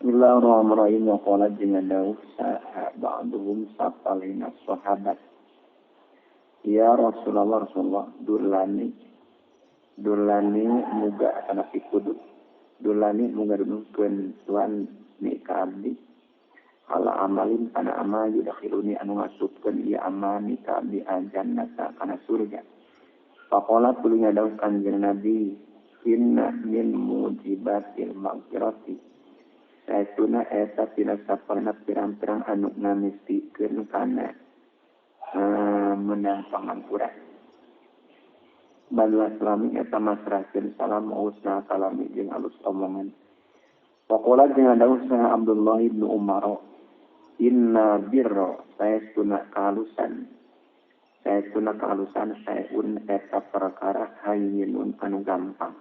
Bismillahirrahmanirrahim. Wa qala jeung dawuh ba'duhum sapalina sahabat. Ya Rasulullah dulani muga kana pikudu. Dulani muga dunungkeun tuan ni ka abdi. Ala amalin kana amal yudakhiluni anu ngasupkeun ieu amal ni ka abdi jannata kana surga. Faqala tuluy dawuh kanjeng Nabi, inna min mujibatil maghfirati. Saestuna eta tina saparna pirang-pirang anu ngamistikeun kana menang pangampura. Badwa salami eta masrahkeun salam usna salami jeung alus omongan. Faqala jeung dawuh saha Abdullah bin Umar, inna birra saestuna kahalusan saeun eta perkara hayyinun anu gampang.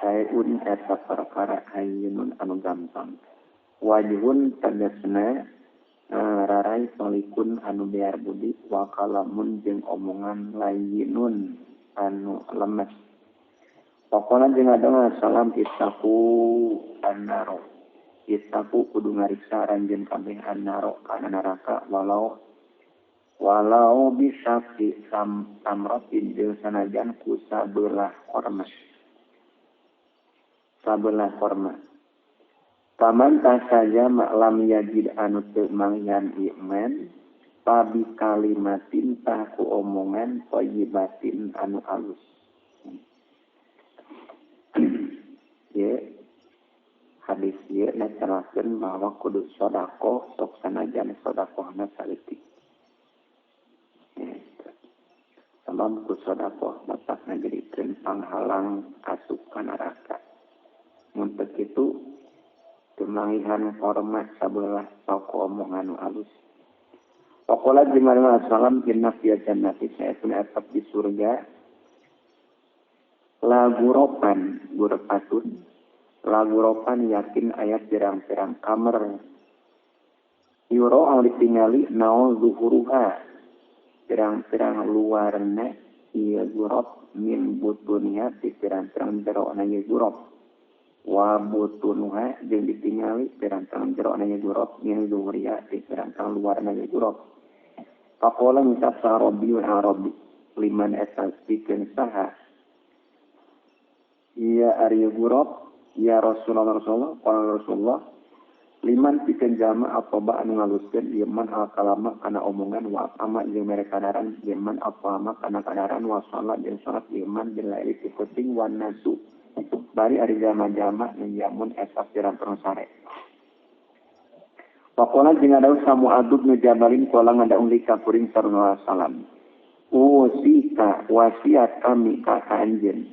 Saeun eta perkara hayyinun anu gampang. Wajhun tadasna rarai salikun anu bear budi wa kalamun jeung omongan layyinun anu lemes. Pokona jeung adana salam ittaqu annaro. Ittaqu kudu ngariksa ranjeun kabeh annaro kana neraka walau bisa fi samratin jeung sanajan ku sabelah korma. Paman tasaja maklam yajid anu teu mangyan iman pabi kalimatin taku omongan thayyibatin anu alus. Ye hadis ieu netelakeun bahwa kudu sedekah sok sanajan sedekahna salitik. Sabab ku sedekah dapat ngajadikeun panghalang asup ka neraka. Mun teu kitu kemangihan hormat sabelah toko omongan alus. Pokoknya jemaah salam inna fi jannati saeun eta di surga laguropan gurepatun. Laguropan yakin ayat pirang-pirang kamar. Yuro al ditingali naon zuhuruha. Pirang-pirang luarna ieu gurop min butunya di pirang-pirang jerona ieu gurop. Wa butunuha jeung ditingali pirang-pirang jerona ieu gurop min zuhuriya di pirang-pirang luarna ieu gurop. Faqala ngucap Arabiun Arabi liman eta pikeun saha iya ari gurop ya Rasulullah liman pikeun jama apa ba anu ngaluskeun ieu man al kalama kana omongan wa ama jeung mere kadaran ieu man apa ama kana kadaran wa salat jeung salat ieu man jeung laili pikuting wan nasu bari ari jama-jama nyamun eta pirang-pirang sare. Pakola jeung adaus samu adub nu jabalin kala ngadaung lika kuring sareng salam. Usika wasiat kami ka anjeun.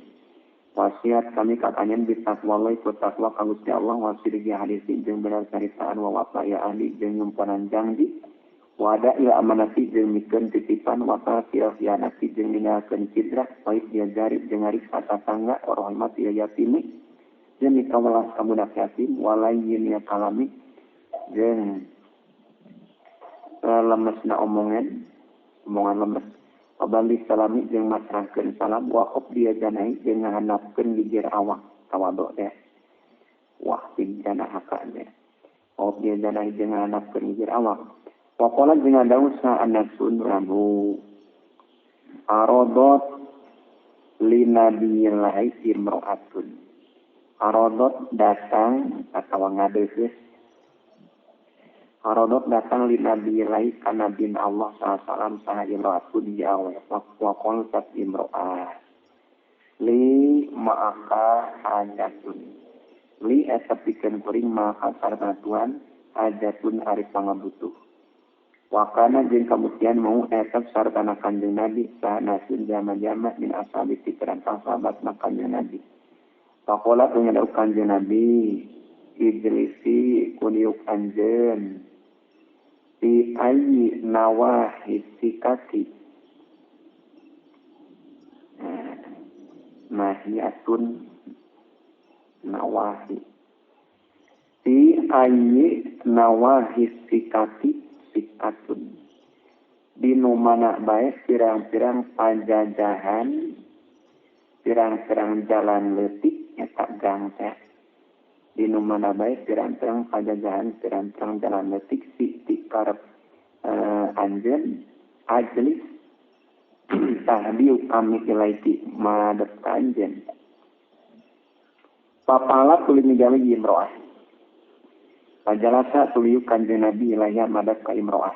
Wasiat kami ka anjeun bitakwa ku takwa ka Gusti Allah wasidigi hadis jeung benar caritaan wa wafaya ahli jeung nyumpanan janji. Wada ila amanati jeung mikeun titipan wa khiyanati jeung ninggalkeun cidrah baik dia jarib jeung ngarik kata tangga rahmat ya yatimi jeung mikawelas ka budak yatim walayyin ya kalami jeung lemesna omongan lemes. Abali salami jeung masrahkeun salam wa khop dia janai jeung ngahandapkeun gigir awak tawadhu teh. Wah pinjana hakane. Khop dia janai jeung ngahandapkeun gigir awak. Wa qala jeung dawuh sa anasun rabu. Aradot linabiyyillahi imra'atun. Aradot datang atawa ngadeus. Aradot datang linabiyyillahi kana bin Allah sallallahu saha imra'atun yawa wa qala tat imra'ah. Li ma'aka hajatun. Li eta pikeun kuring ma'aka sareng Tuhan hajatun ari pangabutuh. Wakana jeung kabuktian mau etep sartana kanjeng Nabi saha nasun jama-jama min ashabi pikiran sahabat makannya Nabi. Pakola punya dawuh kanjeng Nabi ijlisi kuniuk anjeun fi ayyi nawahi sikati mahiyatun nawahi fi ayyi nawahi sikati sikatun dinu mana baik pirang-pirang pajajahan pirang-pirang jalan leutik eta gang teh Dinu mana baik pirang-pirang pajajahan pirang-pirang jalan letik si karep anjen ajlis tahdiu kami ilaiti madep kanjen. Papala tuli migali imro'ah. Pajalasa tuliu kanjen Nabi ilahya madep ka imro'ah.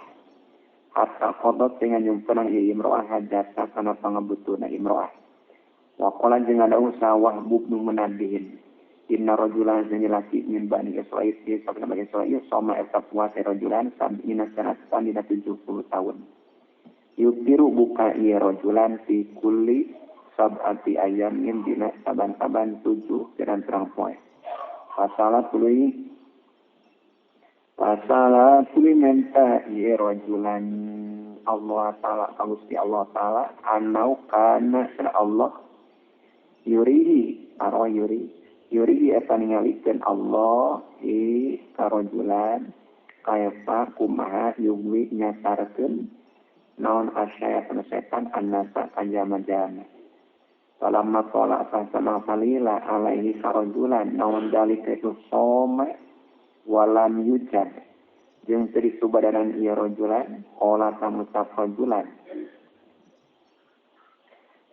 Hatta kodot dengan nyumpenang imro'ah hajata kana pangebutuna imro'ah. Wakola jeung ada usaha Wahbub nu menabihin. Inna rajulan laki min bani Israil sabna bani Israil sama eta puasa rajulan sabina sanatan dina 70 tahun. Yutiru buka ieu rajulan fi kulli sab'ati ayamin dina saban-saban 7 pirang-pirang poe. Pasala tuluy menta ieu rajulan Allah taala Gusti Allah taala anau kana Allah yurihi eta ningalikeun Allah karojulan kaifa kumaha yugwi nyasarkeun naon asyaitan setan annasa kanjama-jama. Falamma qala fasana falila alaihi karojulan naon dalika itu soma walam yujad jeung teu disubadanan ieu rajulan qala tamucap rajulan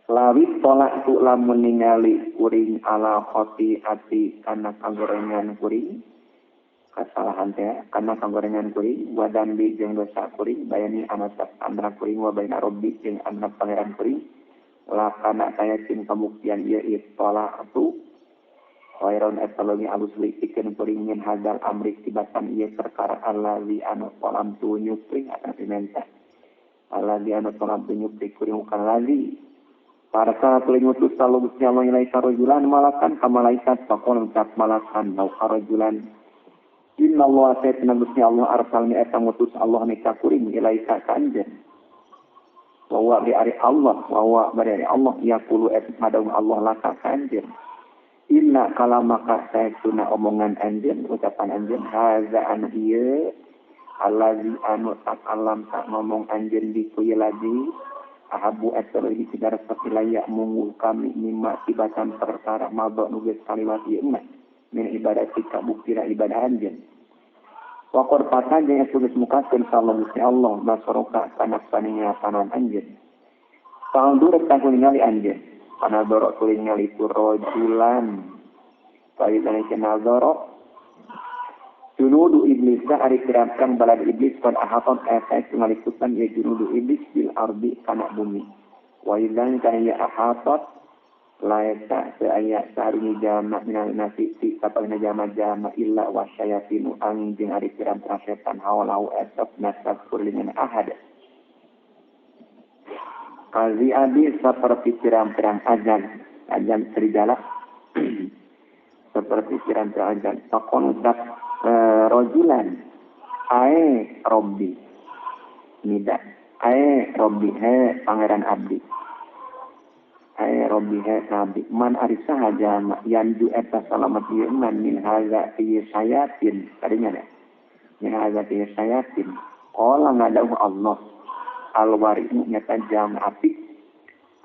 lawit tolak tu lamun ningali kuring ala khoti ati kana kagorengan kuring kesalahan teh kana kagorengan kuring wadan bi jeung dosa kuring bayani anasap antara kuring wa baina rabbi jeung antara pangeran kuring lakana kaya cin pembuktian ieu tolak tu khairon etalongi alus likeun kuring min hadal amri tibatan ieu perkara allazi anu kolam tu nyupring atau dimenta allazi anu kolam tu nyupring kuring kan lazi. Para saat lengutus kalau Gusti Allah ilai karajulan malakan ka malaikat pakon ucap malakan lau karajulan inna Allah sayyidina Gusti Allah arsalni eta ngutus Allah nika kuring ilai ka kanjen wa bi ari Allah wa bari Allah yaqulu et madang Allah laka kanjen inna kalamaka sayyiduna omongan anjeun ucapan anjeun haza an ieu allazi anu tak alam tak ngomong anjeun di kuy lagi ahabu eteroi sidar sepilaya munggu kami mimma tibatan perkara mabok nugas kalimat ieu mah min ibadah tika buktira ibadah anjeun wa qad fatan jeung tugas mukakeun sallallahu Gusti Allah basoroka kana paningatan anjeun pandur ta ningali anjeun kana dorok kuring ningali tu rajulan paidana kenal dorok junudu iblis ari kirang balad iblis kan ahaton efek ngalikutan ya junudu iblis bil ardi kana bumi wa idzan kana ya ahatot laeta saya saruni jama minal nasi ti kapalna jama-jama illa wasyayatinu anjing ari kirang setan hawalau esok nasab kurlingan ahad kazi abi seperti pirang-pirang azan serigala seperti pirang-pirang azan pakon ucap rajulan ae robbi nida ae robbi he pangeran abdi ae robbi he nabi man arisa haja yanju eta salamat ieu man min haza fi sayatin tadinya deh min haza fi sayatin qala ngadau Allah alwarimu nyata jam api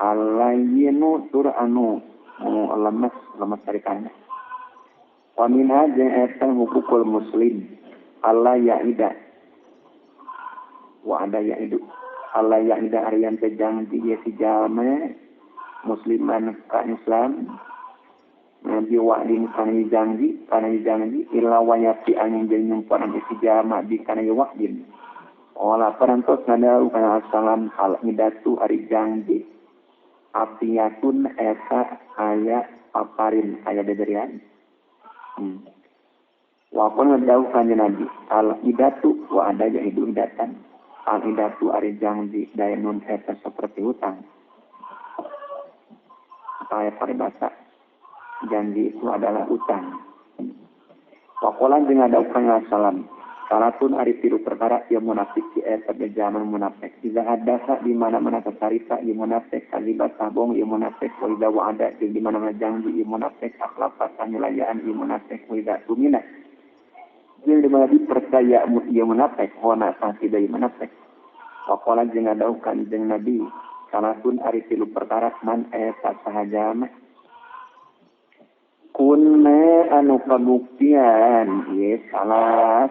alayinu tur anu lemas tarikana Wamina jeung eta hukukul muslim Allah yaida wa ada yaidu Allah yaida arian tejang di si jalma musliman ka Islam nabi wa din kana janji illa wa yati angin jeung nyumpanan si jalma di kana waqtin ola parantos ngadau kana assalam al idatu ari janji apiyatun eta aya paparin aya dederian wa qala dau kanjeng Nabi al idatu wa ada ya itu idatan al idatu ari janji daya nun eta seperti hutang saya paribasa janji itu adalah utang wa qala jeung ada kanjeng salam salatun ari tiru perkara yang munafik eta zaman munafik iza hadasa di mana-mana kecarita yang munafik kalibat tabung yang munafik wida wa ada di mana-mana janji yang munafik akhlak panilayaan yang munafik wida tumina jeung di mana dipercaya yang munafik wana santi dari munafik waqala jeung ngadaukan jeung Nabi salatun ari tilu perkara man eta sahajama Kunna anu kabuktian ieu salah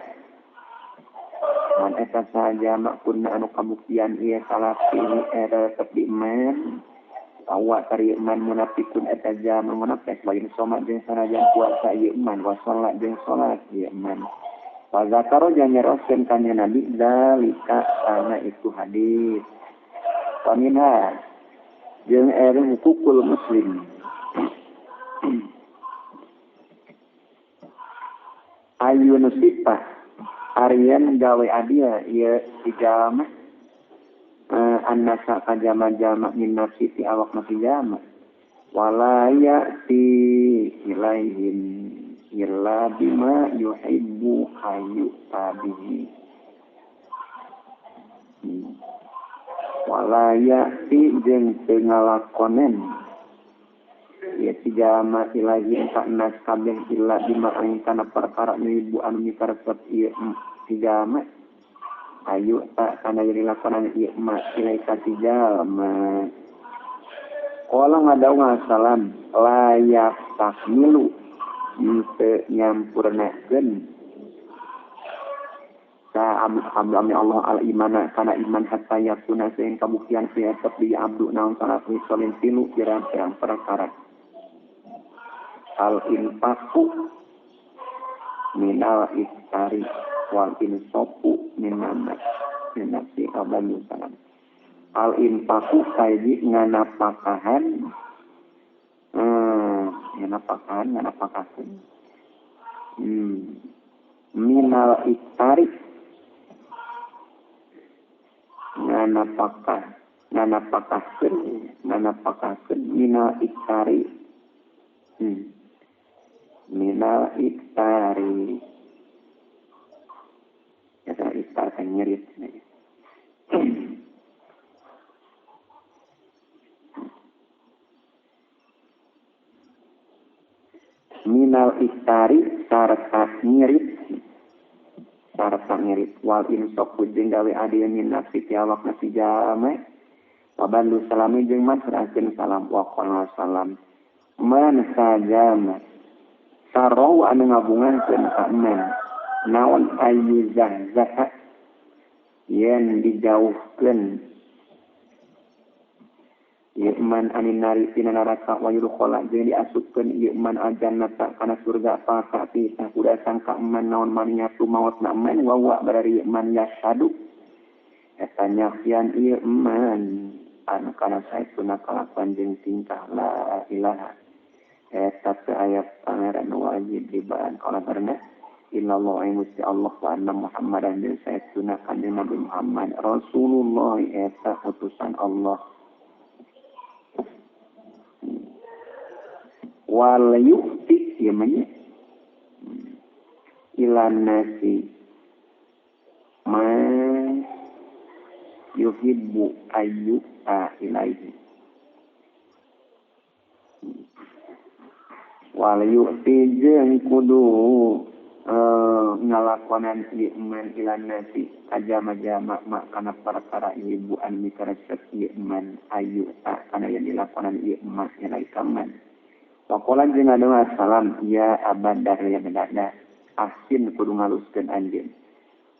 man eta saja kunna anu kabuktian ieu salah ini era tepi man awak tari man munafikun eta jama munafik lain somat jeung sanajan puasa ieu man wa salat jeung salat ieu man wa zakaro jeung nyeroskeun kana nabi dalika kana itu hadis paminha jeung era hukukul muslim ayun sifat Aryan gawe adia ia dijama annasa kajama-jama min nafsi ti awak nafsi jama walaya ti ilaihim illa bima yuhibbu hayu tabihi walaya ti jeung pengalakonen ya tijama ilahi kana kabeh illa bima kana perkara ibu anu mikaresep ieu tijama ayu tak kana jadi lakonan ieu ma ilahi tijama qala ngadaung salam layak takmilu teu nyampurnakeun ka abdu Allah al imana kana iman hatta yakuna sing kabuktian sia sepi abdu naon salah solin tilu pirang-pirang perkara al infaku minal iftari wal insopu minasi abadu salam al infaku kaiji nganapakahan nganapakahan minal iftari nganapakahan minal iftari minal iktari ya saya iktar kan nyerit minal iktari sarta nyerit wal insok jeung gawe adieu min nafsi ti awak nafsi jame wabandu salami jeung masrakeun salam wa qala salam man sajama sarau anu ngabungankeun ka man naon ayu zahzah yen dijauhkeun ieu man anin nari tina neraka wa yurkhala jeung diasupkeun ieu man aljannata kana surga pakati sakuda sangka man naon man nyatu mautna man wa barari man yasadu eta nyafian ieu man anu kana saestuna kalakuan jeung tingkah la ilaha eta ayat pangeran wajib dibaan kana karena illallah musti Allah wa anna Muhammadan dan sayyiduna kanjeng Nabi Muhammad Rasulullah eta utusan Allah wal yu'ti yamanya ilan nasi ma yuhibbu ayyuta ilaihi wal yu'ti jeung kudu ngalakonan iman ilan nasi ajama-jama mak kana perkara ibu an mikaresep iman ayu tak kana yang dilakonan iman nilai kaman wakolan jeung ngadeung salam ya abadar ya bedada asin kudu ngaluskeun anjeun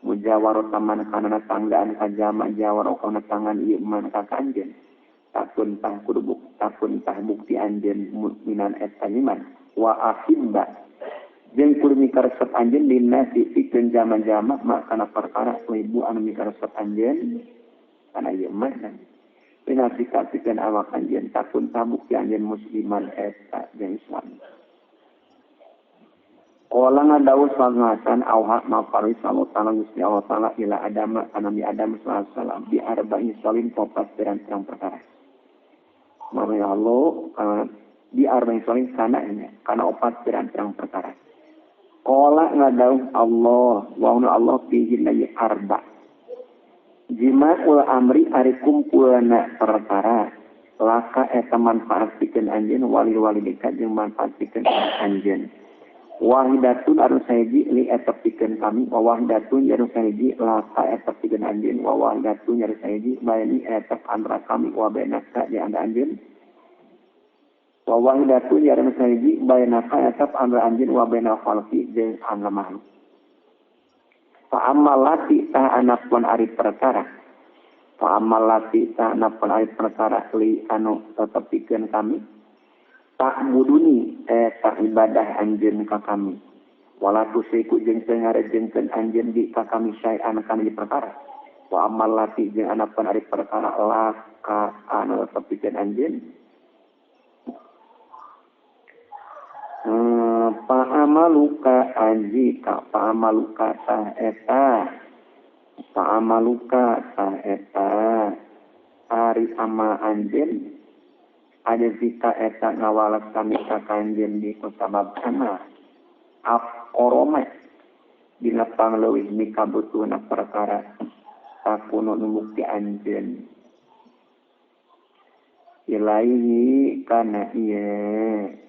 mujawarah taman kana tanggaan kajama jawara kana tangan iman ka kanjeun takun tah kudu takun tah bukti anjeun mukminan eta iman wa ahibba jeung kudu mikaresep anjeun dina sifikeun jama-jama mak kana perkara ibu anu mikaresep anjeun kana ieu mah pinasikakeun awak anjeun takun tabukti anjeun musliman eta jeung Islam qala ngadawu sangasan auha mafaris Allah taala Gusti Allah taala ila adama kana bi Adam sallallahu alaihi wasallam bi arba'in salim popat pirang-pirang perkara mari Allah di arba'in salim kana opat pirang-pirang perkara qala ngadawu Allah wa Allah fihi la arba jima'ul amri ari kumpulna perkara laka eta manfaat pikeun anjeun wali dekat jeung manfaat pikeun anjeun wahidatun anu saeji li eta pikeun kami wa wahidatun anu saeji laka eta pikeun anjeun wa wahidatun anu saeji bayani eta antara kami wa bainaka di anda anjeun wa Wa wahidatu ya rana sahiji bainaka etap antara anjeun wa bainal khalqi jeung antara makhluk. Fa amalati ta anapun ari perkara. Fa amalati ta anapun ari perkara li anu tetepikeun kami. Tak muduni tak ibadah anjeun ka kami. Wala tusiku jeung teu ngarejengkeun anjeun di ka kami saean kana di perkara. Wa amalati jeung anapun ari perkara laka anu tetepikeun anjeun. Pa'amaluka anjika pa'amaluka ta ari ama anjen ada zika eta ngawalas kami ka kanjen di kusabab ana korome dina pangleuwih mikabutuhna perkara takuno numukti anjen ilaihi kana ieu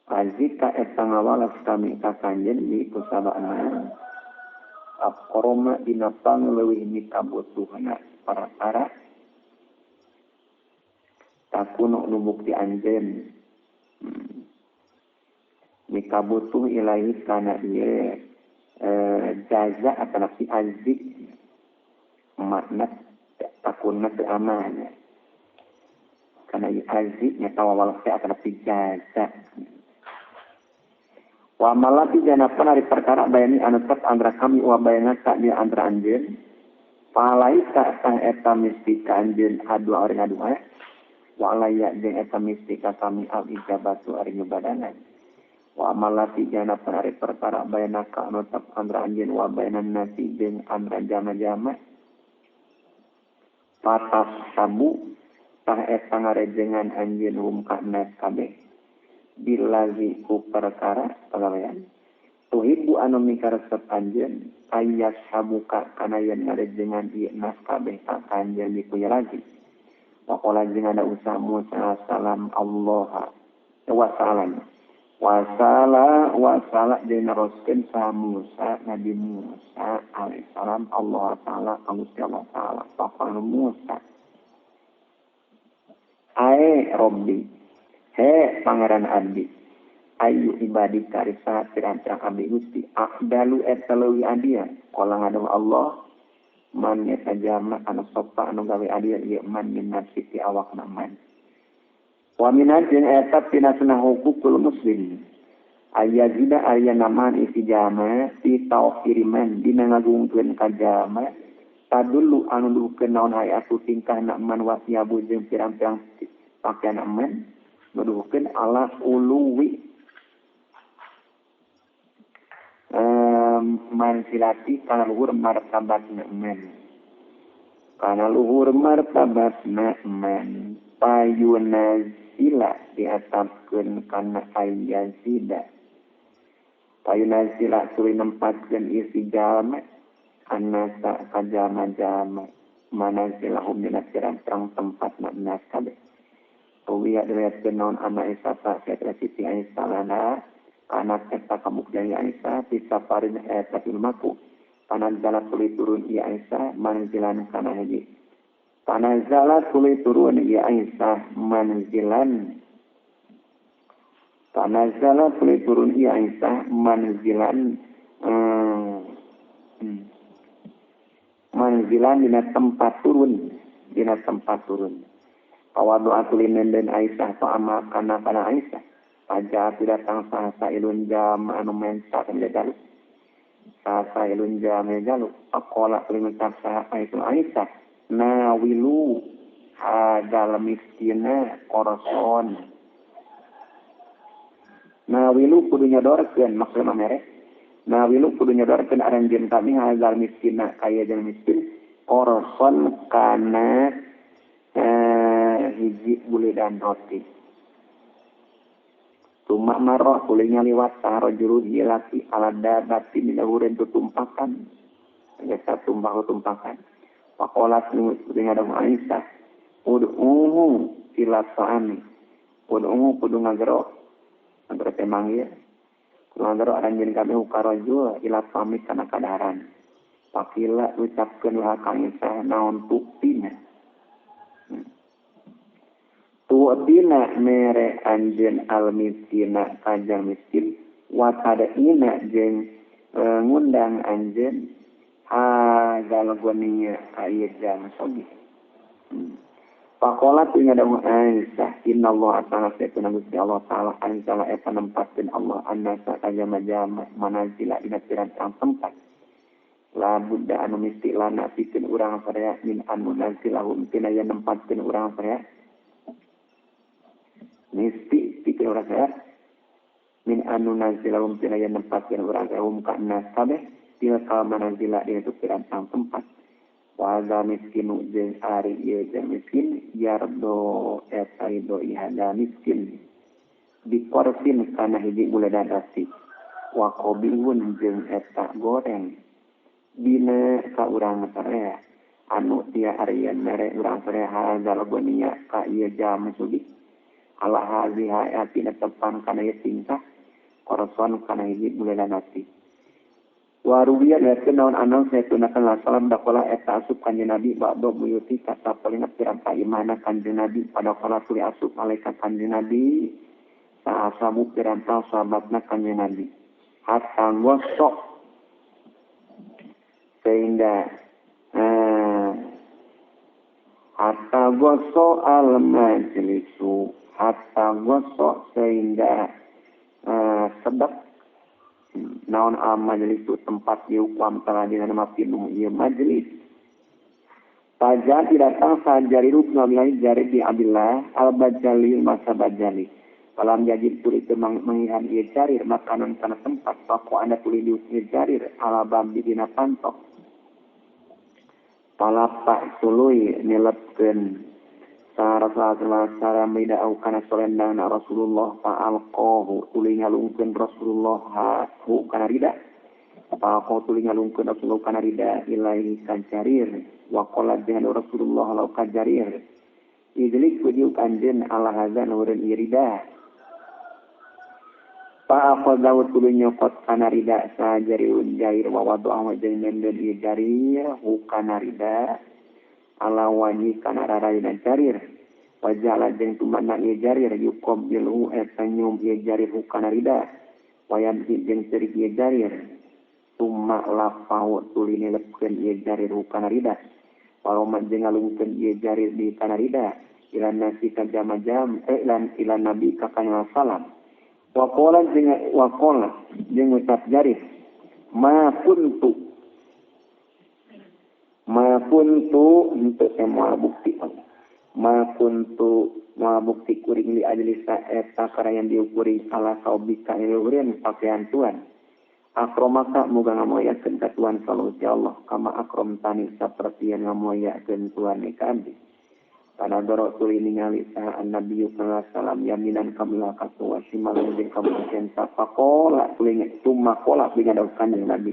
Azika eta ngawalas kami ka kanjen di kusabana koroma dina pangleuwih mikabutuhna perkara takuno numukti anjen mikabutuh ilahi kana ieu jaza atau si azik makna takunna teu aman kana ieu azik nya tawawalas teh akan si jaza. Wa malati janapan ari perkara bayani anu tet antara kami wa bayana ka di antara anjeun palaika sang eta mistika anjeun adu ari ngaduha wa alaya jeung eta mistika kami al ijabatu ari nyubadanan wa malati janapan ari perkara bayana ka anu tet antara anjeun wa bayana nasi jeung antara jama-jama patas sabu tah eta ngarejengan anjeun hum kana kabeh bilazi ku perkara pagawean tuhibbu anu mikaresep anjeun ayas habuka kana yen ngarejengan ieu nas kabeh ka anjeun dikuya lagi waqala jeung ada usaha Musa salam Allah wasala jeung naroskeun sa Musa Nabi Musa alaihi salam Allah taala Gusti Allah taala faqala Musa Robbi he pangeran abdi ayu ibadi karisa pirang-pirang abdi Gusti afdalu eta leuwih adia qala ngadawu Allah man eta jalma anu sopa anu gawe adia ieu man min nafsi awakna man wa minal jeung eta pinasna hukukul muslim ayazida ayana man isi jalma fi tawfiriman dina ngagungkeun ka jalma tadullu anu nuduhkeun naon hayatu tingkah man wasiabu jeung pirang-pirang pakaian man nuduhkeun ala uluwi mansilati kana luhur martabatna man payuna sila diatapkeun kana ayazida payuna sila tuluy nempatkeun isi jalma anasa ka jalma-jalma manazilahum dina pirang-pirang tempatna nas kabeh Uwiya dilihatkan naon anak Isa tak kira Siti Aisyah lana anak eta kamukjani Aisyah bisa parin eta ilmaku panazala tuli turun ia Aisyah manzilan kana haji panazala tuli turun ia Aisyah manzilan manzilan dina tempat turun Awadu atulinen dan Aisyah fa'ama kana Aisyah. Pajak datang sahasa ilun jam anu mensa menjajalu. Sahasa ilun jam menjajalu. Akola kelimentak sahasa itu Aisyah. Nawilu hadal miskina korson. Nawilu kudu nyodorkeun maksudna merek. Nawilu kudu nyodorkeun aranjeun kami hadal miskina kaya jeung miskin korson kana hiji bule dan roti. Tumak maroh kulingnya liwat sarojuru laki alada batin dilahurin tutumpakan. Biasa tumpakan. Pakolat dengan dong Aisyah. Ud'uhu ila sa'ani. Ud'uhu kudu ngagero. Antara temanggil. Kudu ngagero aranjin kami ukarojul ila pamit kana kadaran. Pakila ucapkan lah Aisyah naon buktinya. Tu'dina mere anjen al-miskina kajang miskin. Watadaina jeng ngundang anjen hagal goninya ayat sogi. Pakola punya damu Aisyah, inna Allah ta'ala setuna gusti Allah ta'ala anjala eta nempatin Allah annasa ajama-jama manazila ina pirang tempat. La buddha anu misti lana pikeun urang sadaya min anu nazilahum tina aya nempatin urang sadaya. Misti pikeun urang sadaya min anu nazilahum tina aya nempatin urang sadaya kana kabeh tilka manazila ina pirang tempat. Waza miskinu jeung ari ieu jeung miskin yardo eta ido ihada miskin dikorsin kana hiji bulan rasi wa qobihun jeung eta goreng dina ka urang sarea anu dia arian mere urang sarea hazal gonia ka ieu jam sudi ala haziha atina tepan kana ieu tingkah korson kana hiji bulan rasi. Warubiya lihatkan naon anal saya tunakan salam dakola eta asup kanjeng Nabi ba'do buyuti kata paling pirang kaimana kanjeng Nabi pada kala tuli asup malaikat kanjeng Nabi saasamu pirang sahabatna kanjeng Nabi hatta gosok sehingga hatta gosok al-majlisu hatta gosok sehingga sedap naon al-majlis itu tempat diukwam telah dinama pinum ieu majlis. Pajak datang sajari rukna bilahi jari di Abdullah al-Bajali masa Bajali. Falam yajid tuli teu mangihan ieu jarir makanan kana tempat pako anda tuli di ieu jarir ala babi dina pantok. Palapa suluy nilepkeun Sarasala mida au kana solendang Rasulullah fa'alqahu tuli ngalungkeun Rasulullah hu kana rida fa'alqahu tuli ngalungkeun Rasulullah kana rida ilahi kajarir wa qala dengan Rasulullah lau kajarir idlik kudiu kanjen ala hazan urun irida fa'alqahu tuli nyokot kana rida sajariun jair wa wadu'a wa jainan dan jarir hu kana rida ala wajih kana rarayna jarir wajala jeung tumana ieu jarir yuqom bilu eta nyum ieu jarir hukana rida wayam jeung cerik ieu jarir tumma lafau tuli nilepkeun ieu jarir hukana rida waloma jeung ngalungkeun ieu jarir di kana rida ila nasi ka jam-jam ila nabi ka kanjeng salam waqala jeung ucap jarir ma kuntu untuk semua bukti ma bukti kuring li ajlisa eta karayan diukuri ala saubika ilurin pakaian tuan akromaka muga ngamoyakeun ka tuan sallallahu Allah kama akrom tani saperti yang ngamoyakeun tuan ikandi pada dorok tuli ningali sa nabi sallallahu alaihi wasallam yaminan kamila katu wasimal jeung kamukeun sapakola tuli tumakola tuli ngadaukan nabi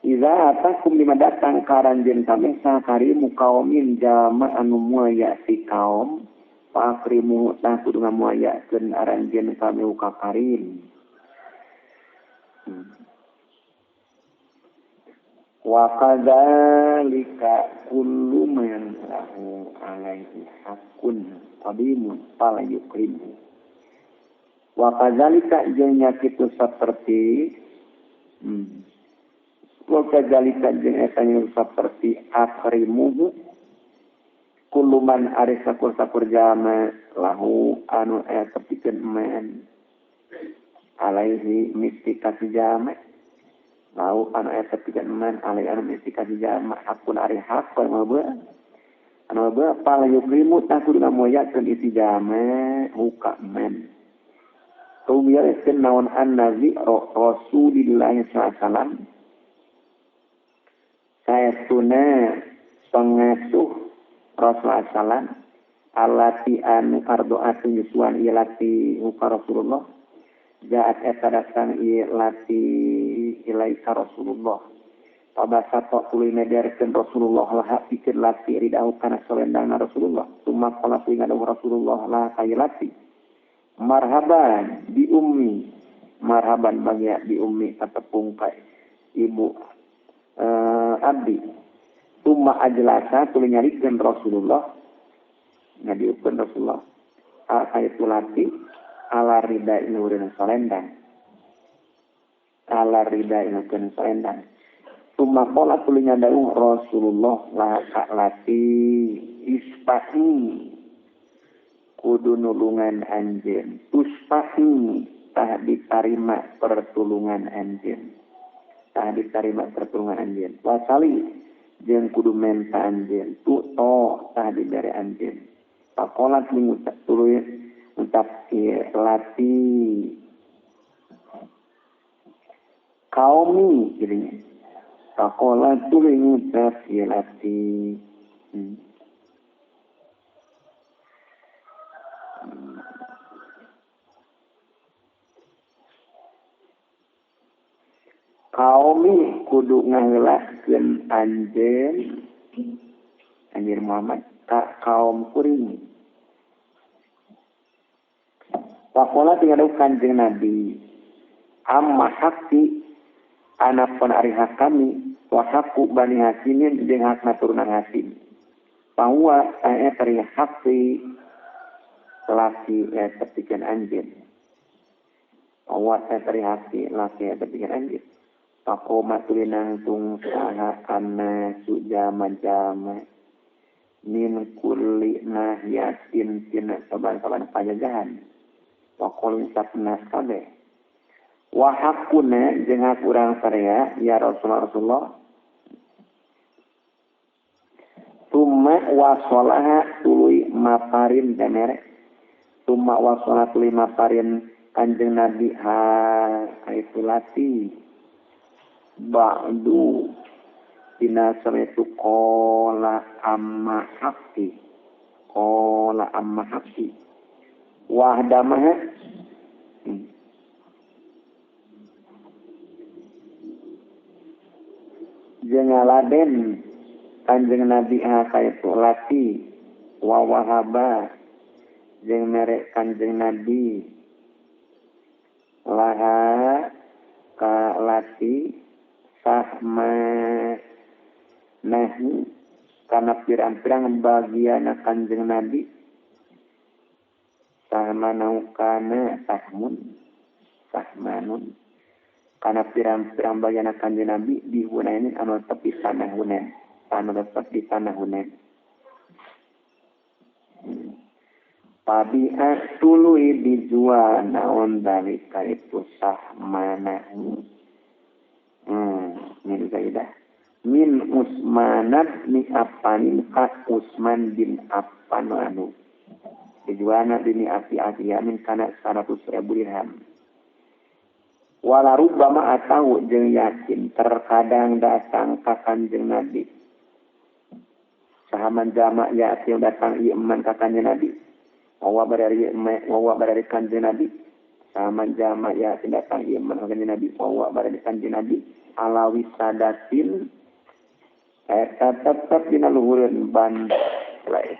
Iza atakum lima datang karanjen kami sakarimu kaumin jama anu muaya si kaum pakrimu tak kudu ngamuaya keun aranjen kami ukakarin. Wa kadzalika kullu man lahu alaihi hakun qadimun fala yukrim. Wa kadzalika jeung kitu saperti Waka jalika jeung eta nya saperti akrimuhu kuluman ari sakur-sakur jama lahu anu eta pikeun man alaihi mistikasi jama lahu anu eta pikeun man alaihi anu mistikasi jama akun ari hak anu beua pala yukrimu tak kudu ngamoyakeun isi jama muka man Kemudian naon an-nabi Rasulullah sallallahu saya tuna pengasuh Rasulullah SAW alati anu ardo'atu yuswan ilati muka Rasulullah jaat eta datang ilati ilaika Rasulullah pabasato tuli nederkeun Rasulullah lah pikir lati ridau kana solendangna Rasulullah tuma qala ngadaw Rasulullah lah kailati marhaban bi ummi marhaban bangya bi ummi katepung ka ibu abdi tumma ajlasa tuluy nyarikeun Rasulullah ngadieukeun Rasulullah kaitu lati ala rida inureun salendang. Ala rida inureun salendang. Summa qala tulinya dawuh Rasulullah la lati ispahi kudu nulungan anjeun. Uspahi tah ditarima pertulungan anjeun. Tah ditarima pertulungan anjeun. Wasali jeung kudu menta anjeun. Tu tah dibere anjeun. Pakolat mengucap tuluy ucap lati kaumi jadinya. Pakolat tuluy ngucap lati kaumi kudu ngaheulakeun anjeun anjeun Muhammad ka kaum kuring. Pakola tinggal kanjeng Nabi amma hakti anapun ari hak kami wa hakku bani hasimin jeung hak naturunan hasim. Bahwa saya teri hakti laki kepikiran anjeun. Bahwa saya teri hakti laki kepikiran anjeun. Pakoma tulinang tung saha kana sujama-jama min kulli nahiyatin tina saban-saban pajajahan. Wakol sabnas kabeh. Wa haqquna jeung hak urang sadaya ya Rasulullah. Tumma wasolaha tuluy maparin danere. Tumma wasolah tuluy maparin kanjeng Nabi kaitu lati. Ba'du tina sametu qala amma haqqi. Qala amma haqqi. Wahdamah jengaladen kanjeng Nabi kaitu lati wa wahaba jeung merek kanjeng Nabi laha ka lati sahma nahi kana pirang-pirang bagian kanjeng Nabi sahmanaukana sahmanun karena pirang-pirang bagian kanjeng Nabi di Hunain anu tepi tanah Hunain anu tepi tanah Hunain. Pabiha tuluy dijual naon dalika itu sahmanahu. Ini kaidah. Min Usmanat ni Affanin ka Usman bin Affan anu dijuana dini api-api yamin kana 100.000 dirham. Wala rubbama atau jeung yakin terkadang datang ka kanjeng Nabi. Sahaman jama yakin datang ieu man ka kanjeng Nabi. Wawa barari kanjeng Nabi. Sahaman jama yakin datang ieu man ka kanjeng Nabi. Wawa barari kanjeng Nabi alawi sadatin tetap dina luhureun bandai.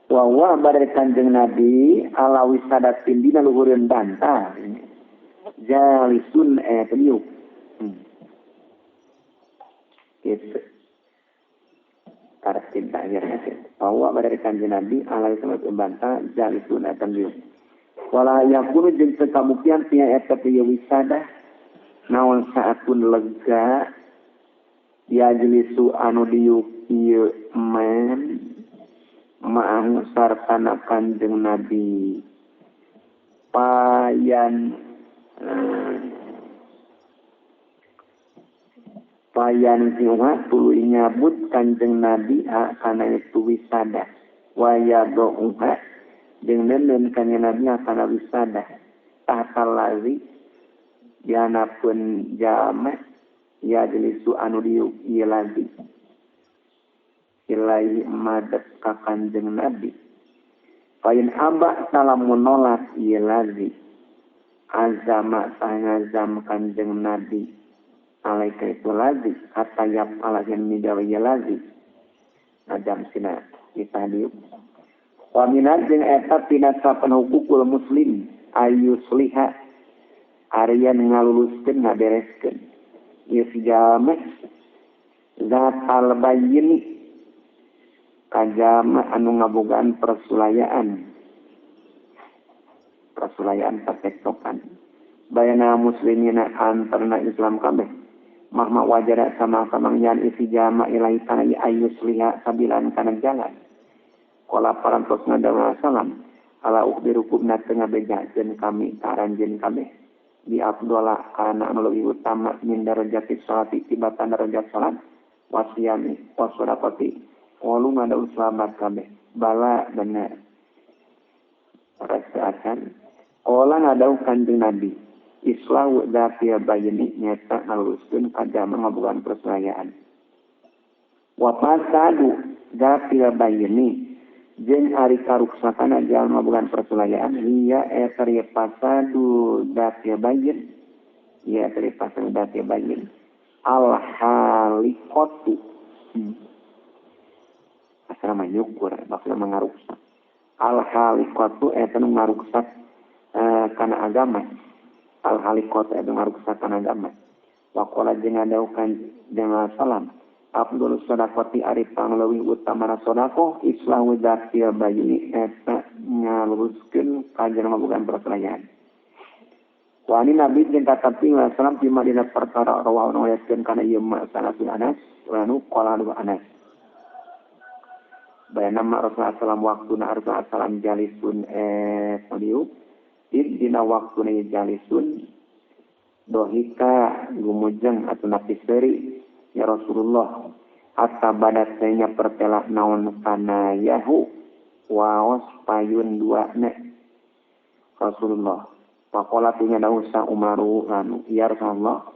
Wawa badai kanjeng Nabi ala wisadatin dina luhureun bantah jalisun teliuk gitu tartib akhirnya wawa badai kanjeng Nabi ala wisadatin bantah jalisun teliuk wala yakunu jeung teu kabuktian tia eta teu wisadah naon saatun lega ya jelisu anu diuk ieu man ma'ahu sartana kanjeng Nabi payan siuha tuluy nyabut kanjeng Nabi kana itu wisada waya do'uha jeung neun kanjeng Nabi kana wisada tahtal lazi dianapeun jalma ya jelisu anu diuk ieu lagi ilai madep ka kanjeng Nabi. Fain aba salamun nolak ieu lazi. Azama sangazam kanjeng Nabi. Alaika itu lazi. Hatayap alagen midaw ieu lazi. Najam sina kita diuk. Wa minat jeung eta tina sapan hukukul muslim ayusliha arian ngaluluskeun ngabereskeun. Ieu si jalma zat al-bayyin kajama anu ngabogaan persulayaan pertektokan bayana muslimina antarna Islam kabeh mahma wajara sama-sama nyan isi jama ilahi kana ayus liha sabilan kana jalan kala parantos ngadawa salam ala ukhbirukum na tengah bejajen kami karanjen kabeh di afdola kana anu leuwih utama min darajati sholati tibatan darajat salat wasiyami wasodaqati walu ngadaw selamat kabeh bala bener rasakan kala ngadaw kanjeng Nabi Islahu dzatiya bayni nyata ngaluskeun kajama ngabogaan percayaan. Wa fasadu dzatiya bayni jeung ari karuksakana jalma ngabogaan percayaan hiya eta fasadu dzatiya bayni ya eta fasadu dzatiya bayni al haliqatu asal manyukur maksudna mangaruksak al haliqatu eta nu ngaruksak kana agama al-halikot itu ngaruksakan agama. Wakola jeung ngadaukan dengan salam. Abdul sodakoti arifang leuwih utamana sodako islahu dzatiya bayni eta ngaluruskeun kajian ngabogaan percayaan. Wani Nabi jeung katapi salam di Madinah perkara rawahu riwayatkeun kana ieu ma sanatul Anas anu qala Anas. Bayana ma Rasulullah sallallahu waktuna Rasulullah sallam jalisun paliu dina waktuna jalisun dohika gumujeng atau napiseri ya Rasulullah hatta badatnya pertela naon kana yahu waos payun dua ne Rasulullah pakola punya dausa Umaru anu ya Rasulullah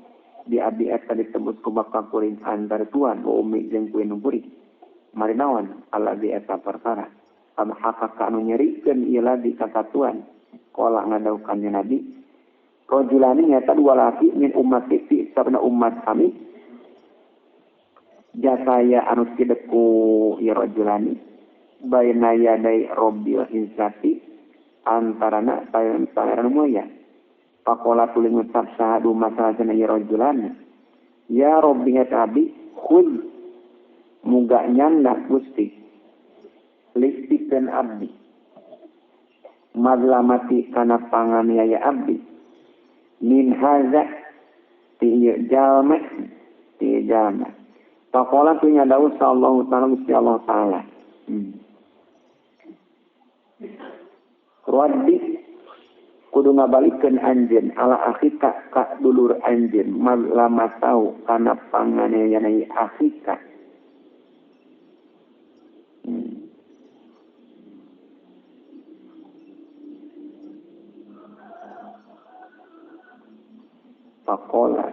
di abi eta ditebus ku bakal kuring antar tuan umi jeung kuing numpuri mari naon ala di eta perkara sama hak anu nyerikeun ieu ladi kakatuan kala ngadaukannya Nabi rajulani nyata dua laki min umat fi sabna umat kami jasaya anu kideku ya rajulani baina yadai rabbil izzati antarana pangeran mulia pakola tuling ucap sahadu masalahna ya rajulani ya rabbi tabi khud muga nyanda Gusti listikeun abdi madlamati kana panganiaya abdi min haza ti jalma pakola punya daud sallallahu ta'ala Gusti Allah ta'ala Raddi kudu ngabalikeun anjeun ala akhika ka dulur anjeun madlamatau kana panganiaya akhika pakola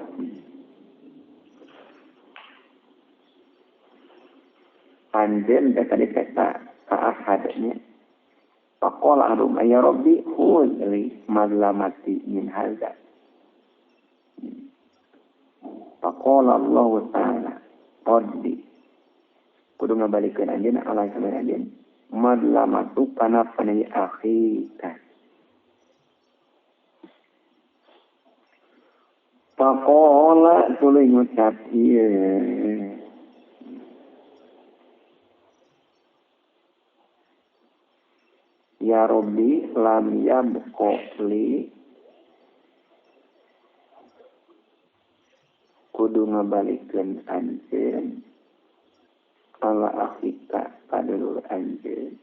anjen tadi kata ahadnya pakola arum ya Rabbi khudli madlamati min hadza pakola Allah ta'ala Raddi kudu ngabalikeun anjeun ala sabana anjeun madlamatu kana panai akhika pakola tuluy ngucap ieu ya Rabbi lam yabqa li kudu ngabalikeun anjeun ala akhika kadulur anjeun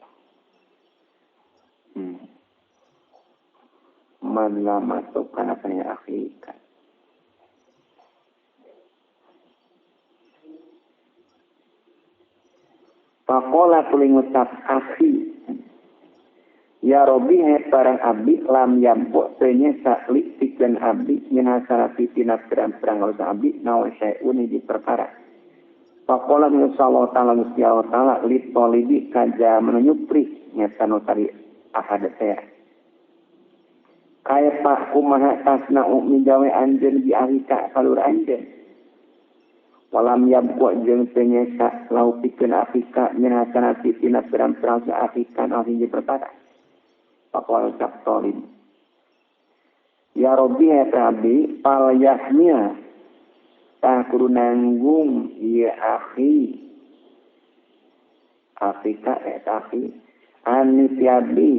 madlamatu kana panai akhika pakola tuling ngucap akhi ya Rabbi parang abdi lam yampo tenya sakli pikeun abdi minasara pitina perang kalau abdi naon syai'un di perkara pakola insyaallah taala Gusti Allah taala li tolibi kaja menyupri nyata notari ahad saya kaya pak kumaha tasna umi gawe anjeun bi ahika salur anjeun walam yabqa jeung teu nyesa lau pikeun afika minasana pitina perang afika naon hiji perkara pakola ucap tolib ya Rabbi ya Rabbi pal yahmia tak kudu nanggung ya akhi Afrika tapi ani tiabdi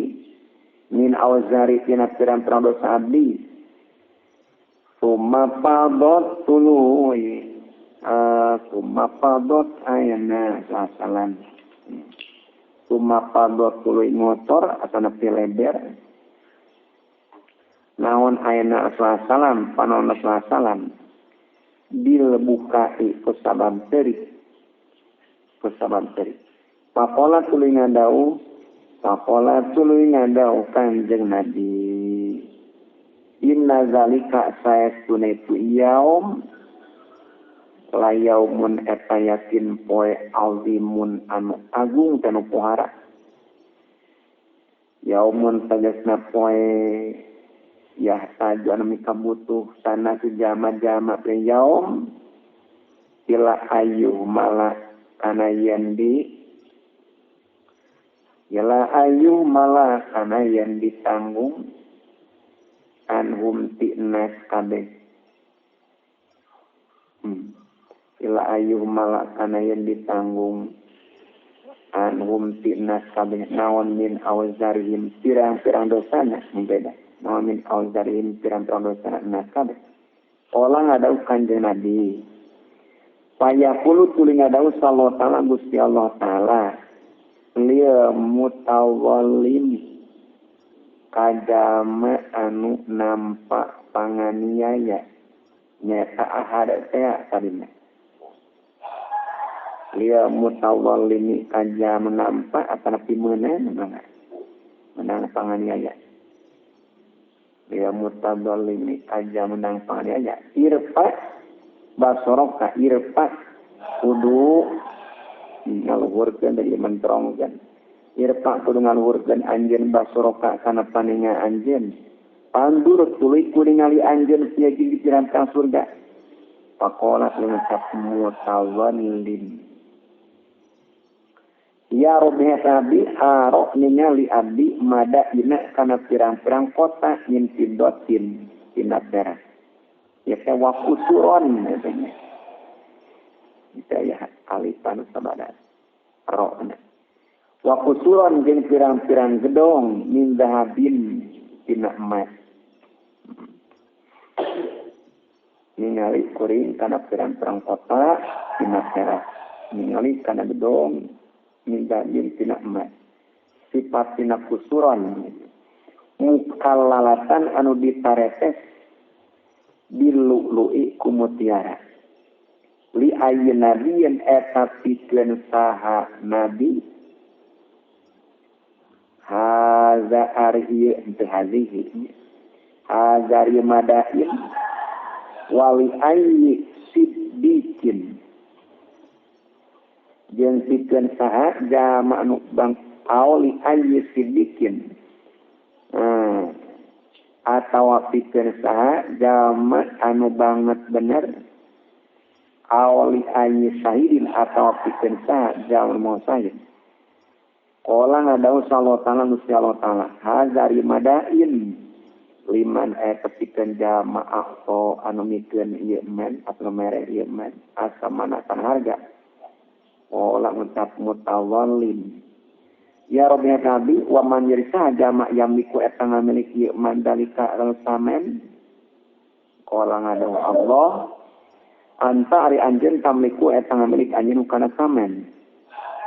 min awzari tina pirang-pirang dosa abdi sumapadot tuluy sumapadot ayana sasalan sumapadot tuluy motor atau nepi leber naon ayana sasalan panon sasalan bil bukai kusabab teri papola tuluy ngadau kanjeng Nabi inna zalika saestune tu yaum la yaumun eta yakin poe azimun anu agung tanu pohara yaumun tegasna poe ya saja anu mikabutuh sana sejama-jama pe yaum ila ayu malah kana yendi yala ayu malah kana yen ditanggung anhum ti'nas kabeh yala ayu malah kana yen ditanggung anhum ti'nas kabeh naon min awzarihim pirang-pirang dosana beda naon min awzarihim pirang-pirang dosana nas kabeh olah ngadau kanjeng Nabi payaqulu tuluy ngadau sallallahu taala Gusti Allah taala liya mutawallim kajama anu nampak panganiaya nyata ahada saya tadina liya mutawallimi kajama nampak atau napi menang panganiaya liya mutawallimi kajama menang panganiaya irfa basoroka irfa kudu ngaluhurkeun dari mentrongkeun irpa kudu ngaluhurkeun anjeun basoroka kana paninga anjeun pandur tuluy kudu ningali anjeun sia di pirang-pirang surga pakola ngucap mutawallim ya rabbi tabi aro ningali abdi mada dina kana pirang-pirang kota min fidotin tina perak ya wa kusuron katanya saya alipan sabadan rohna wa kusuran jeung pirang-pirang gedong min zahabin tina emas ningali kuring kana pirang-pirang kota tina perak ningali kana gedong min zahabin tina emas sifat tina kusuran mukallalatan anu ditaretes bilulu'i kumutiara li ayyin nabiyin eta pikeun saha nabi haza arhi teh hadhihi hazari madain wali ayyi siddiqin jeung pikeun saha jama anu bang auli ayyi siddiqin atawa pikeun saha jama anu banget bener awali ayyi syahidin atau pikeun saha jaul mau syahid qala ngadau sallallahu taala Gusti Allah taala hazari madain liman pikeun jamaah to anu mikeun ieu men atau mere ieu men asamanakan harga qala ngucap mutawallim ya rabbi nabi wa man yarisa jama' yamliku eta ngamiliki ieu mandalika samen qala ngadau Allah anta ari anjeun tamliku eta ngamilik anjeun kana samen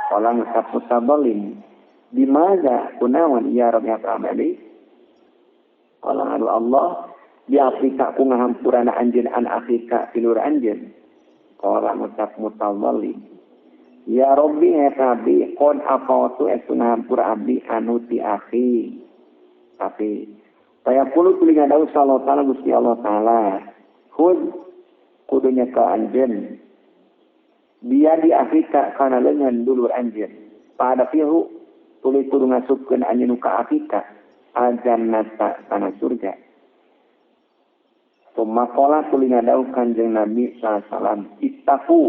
qala ngucap mutawallim bimaza kunawan ya rabbi nabi qala ngadu Allah di Afrika ku ngahampurana anjeun an Afrika tilur anjeun qala ngucap mutawallim ya rabbi nabi qad afawtu eta ngahampura abdi anu ti akhi tapi payaqulu tulinga dawu sallallahu taala Gusti Allah taala kudunya ke anjeun dia di Afrika kana leungeun dulur anjeun pada fihu tuluy kudu ngasupkeun anjeun ka Afrika ajannata kana surga Tumakola tulinga dau kanjeng Nabi sallallahu ittaqu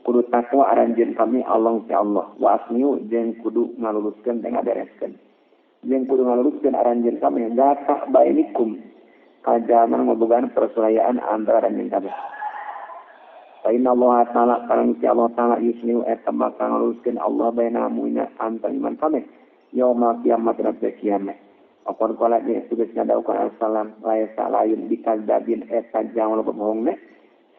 kudu takwa aranjeun kami Allah ya Allah wa asmiu jeung kudu ngaluruskeun jeung ngabereskeun jeung kudu ngaluruskeun aranjeun kami zaka bainikum kajaman ngobogan persoalan antara aranjeun kabeh Fa inna Allah Ta'ala karena Allah Ta'ala yusliu eta bakal ngeluruskeun Allah baina mu'mina antara iman kabeh yaumul kiamat rabbil kiamat. Apun kala dia tugas ngadaukan salam layak salayun bikadzabin eta jang bohongne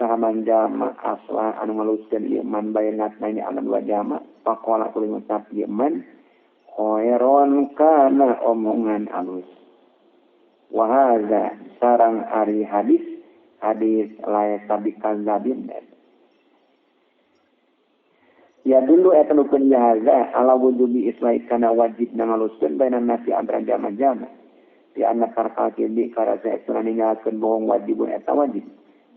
sahaman jama asla anu ngeluruskeun iman baina ini anan dua jama faqala kuling ucap iman khairon kana omongan alus. Wa hadza sarang ari hadis layak bikadzabin. Ya dulu eta nukeun jahaza ala wujubi islai kana wajib ngaluskeun baina nasi antara jama-jama. Di anak karkal kini karena saya ninggalkeun bohong wajibun eta wajib.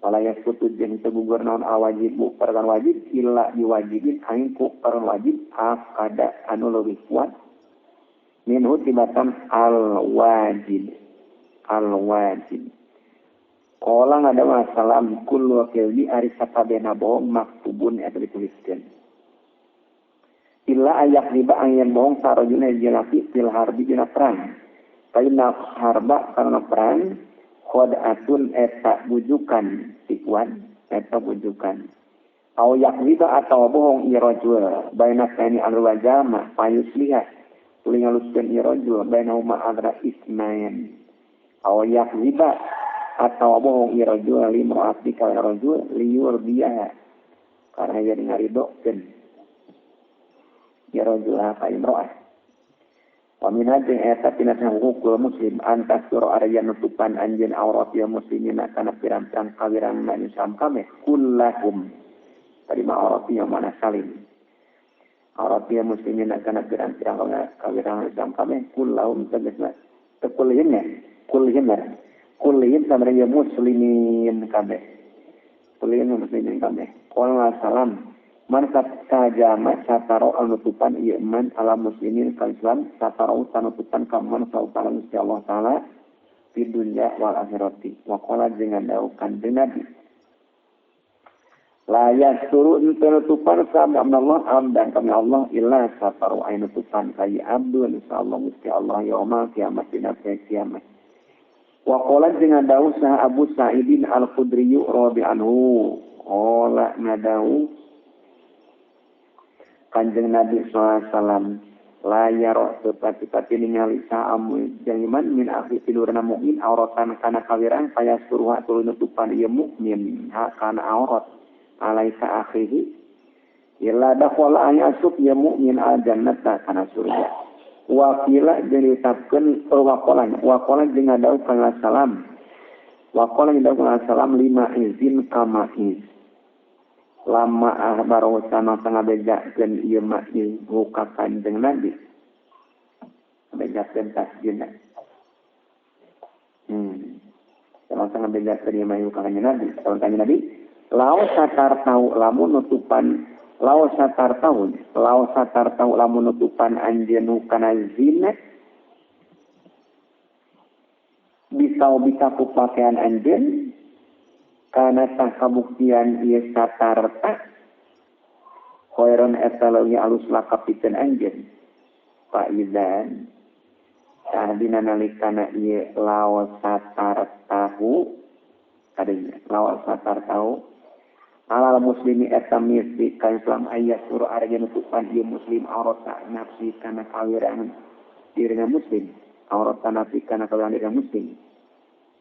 Wala yaskutu jeung teu gugur naon awajibu perkara wajib illa diwajibin aing ku perkara wajib akada anu leuwih kuat. Minhu tibatan al-wajib. Qala ada masalah kullu kelli ari sakabehna bohong maktubun eta dituliskeun. Illa ayak riba angin bohong sarojuna jelaki fil harbi dina perang. Kaina harba karena perang khod'atun eta bujukan tikuan eta bujukan. Au yak riba atau bohong irajul baina kaini al-wajama payusliha tuling aluskeun irajul baina huma adra ismain. Au yak riba atau bohong irajul limraati kal rajul liur dia karena ia ngaridokeun yarajulha ka imro'ah. Wa min hadhihi ayat tinatah hukul muslim antas sura araya nutupan anjeun aurat ya muslimin kana pirang-pirang kawiran man Islam kabeh kullahum. Tadi ma aurat yang mana salim. Aurat ya muslimin kana pirang-pirang kawiran Islam kabeh kullahum tegasna. Kullihim samaya muslimin kabeh. Kullihim muslimin kabeh. Qala salam man sajama sataro anutupan iman ala muslimin kal Islam sataro tanutupan kaman sautara Gusti Allah taala di dunya wal akhirati wa qala dengan daukan Nabi la yasturu tanutupan sama Allah amdan kami Allah illa sataro anutupan kai abdun insyaallah Gusti Allah yaumul kiamat dina kiamat wa qala dengan daun sah Abu Sa'idin Al-Khudri radhiyallahu anhu qala ngadau Kanjeng Nabi SAW layar sepati-pati ningali sa'amu jangiman min akhi tilurna mu'min auratan kana kawiran kaya suruha tulu nutupan ieu mukmin kana aurat alaika akhihi illa dakhala ayasuk ya mukmin al jannata kana surga wa qila diucapkeun wa qala jeung ngadau kana salam wa qala jeung kana salam lima izin kama iz lama ahbaru sana tengah bejakeun ieu mah ilmu ka Kanjeng Nabi bejakeun tasjina sama tengah bejakeun ieu mah ilmu ka Kanjeng Nabi kalau Kanjeng Nabi laos satar tau lamun nutupan lamun nutupan anjeun kana zina bisa ku pakaian anjeun karena tah kabuktian ieu satarta khairon eta leuwih alus lakapikeun anjeun fa idzan sahdina nalikana ieu lawas satar tahu kadinya lawas satar tahu alal muslimi eta misi ka Islam ayat surah arja nutupan ieu muslim aurata nafsi kana kawiran dirina muslim aurata nafsi kana kawiran dirina muslim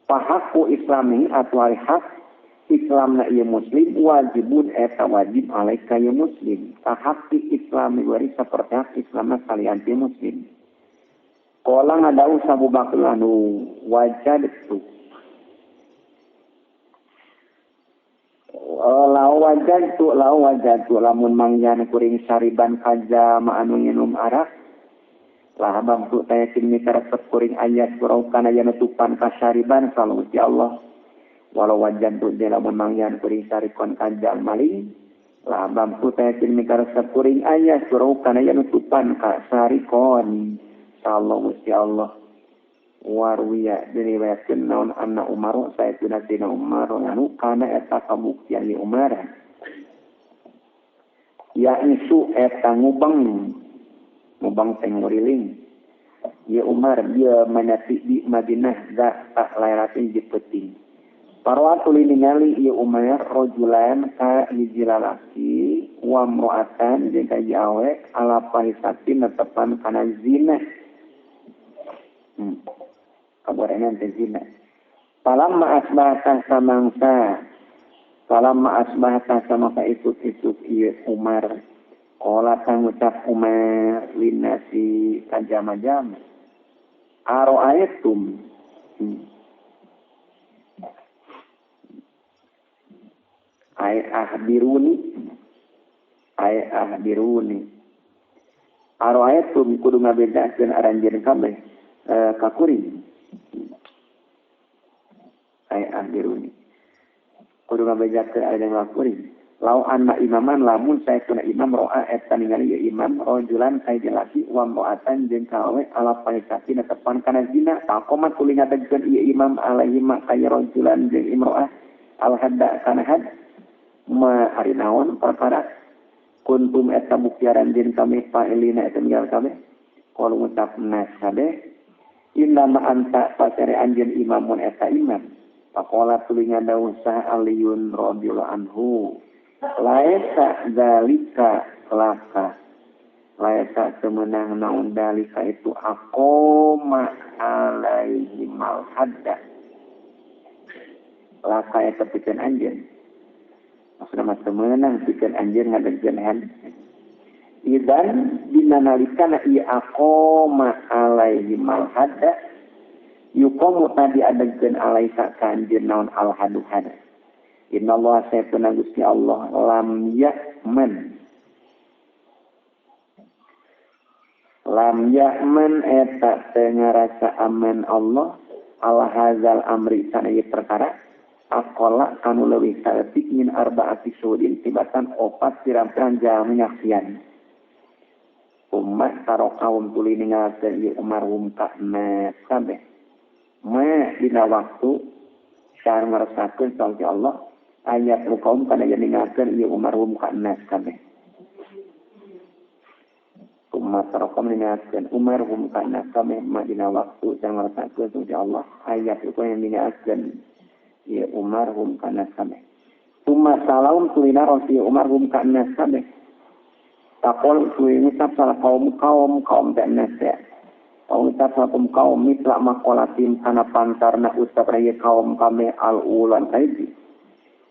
fahaku islami atwari hak Islamna ieu muslim wajibun eta wajib alaika ieu muslim tahaqi islami wari saperti hak Islamna salian ieu muslim qala ngadau Abu Bakar anu wajadtu lamun mangyan kuring sariban kaja ma anu nginum arak lah bangtu taya kini karesep kuring ayat surau kana aya nutupan kasariban kalau Gusti Allah walau wajan tu dia lamun mangyan kuring sarikon kanjang maling lah bampu teh kini karesep kuring aya surau kana aya nutupan ka sarikon sallallahu Gusti Allah warwiya diriwayatkeun naon anna Umar sayyidina Umar anu kana eta kabuktian li Umar ya isu eta ngubang teh nguriling ya Umar dia manati di Madinah da tak lairatin di peuting Parwa tuli ningali ieu Umar rajulan ka hiji lalaki wa mro'atan jeung ka awe ala paisatin netepan kana zina. Kaborangan teh zina. Falamma asbahata samangsa samangsa isuk-isuk ieu Umar qala kang ucap Umar linasi kajama-jama aro'aytum ay ahbiruni aro'aytum kudu ngabedakeun aranjeun kabeh kakuring ay ahbiruni kudu ngabedakeun aranjeun kakuring lau anna imaman lamun saestuna imam ro'a eta ningali ya imam rajulan kai jalaki wa mro'atan jeung kawe ala paisati netepan kana zina taqomat tuluy ngadegkeun ieu imam alaihi ma kai rajulan jeung imro'ah al hadda kana had ma ari naon perkara kuntum eta buktiaran din kami fa'ilina eta minggal kami qalu ngucapna sadeh inna ma anta pasare anjeun imamun eta imam faqala tuluy ngadawuh sah aliyun radhiyallahu anhu laisa dalika laka laisa semenang naun dalika itu aqoma alaihi mal hadda laka eta pikeun anjeun maksudna mah semenang pikeun anjeun ngadegkeun had idan dinanalikana ieu aqoma alaihi mal hadda yuqamu tadi adegkeun alaika ka anjeun naon al hadu hada. Inna Allah saytuna Gusti Allah lam ya'man eta teu ngarasa aman Allah ala hazal amri kana ieu perkara aqala kanu leuwih saeutik min arba'ati syuhudin tibatan 4 pirang-pirang jalmi nyaksian ummah karo kaum tuluy ningalkeun ieu Umar kana kabeh ma dina waktu sareng ngarasakeun salji Allah ayat kaum kana yen ningalkeun ieu Umar kana kabeh umat kaum ningalkeun Umar kana kabeh ma dina waktu sareng ngarasakeun salji Allah ayat kaum yang ningalkeun ieu Umar kana kabeh Umma salaum tulina rosi Umar kana kabeh takol tulina ngucap salah kaum dan nasihat ucap sakum kaum mitla makolatim kana pantarna ucap raya kaum kami al-ulan kaiji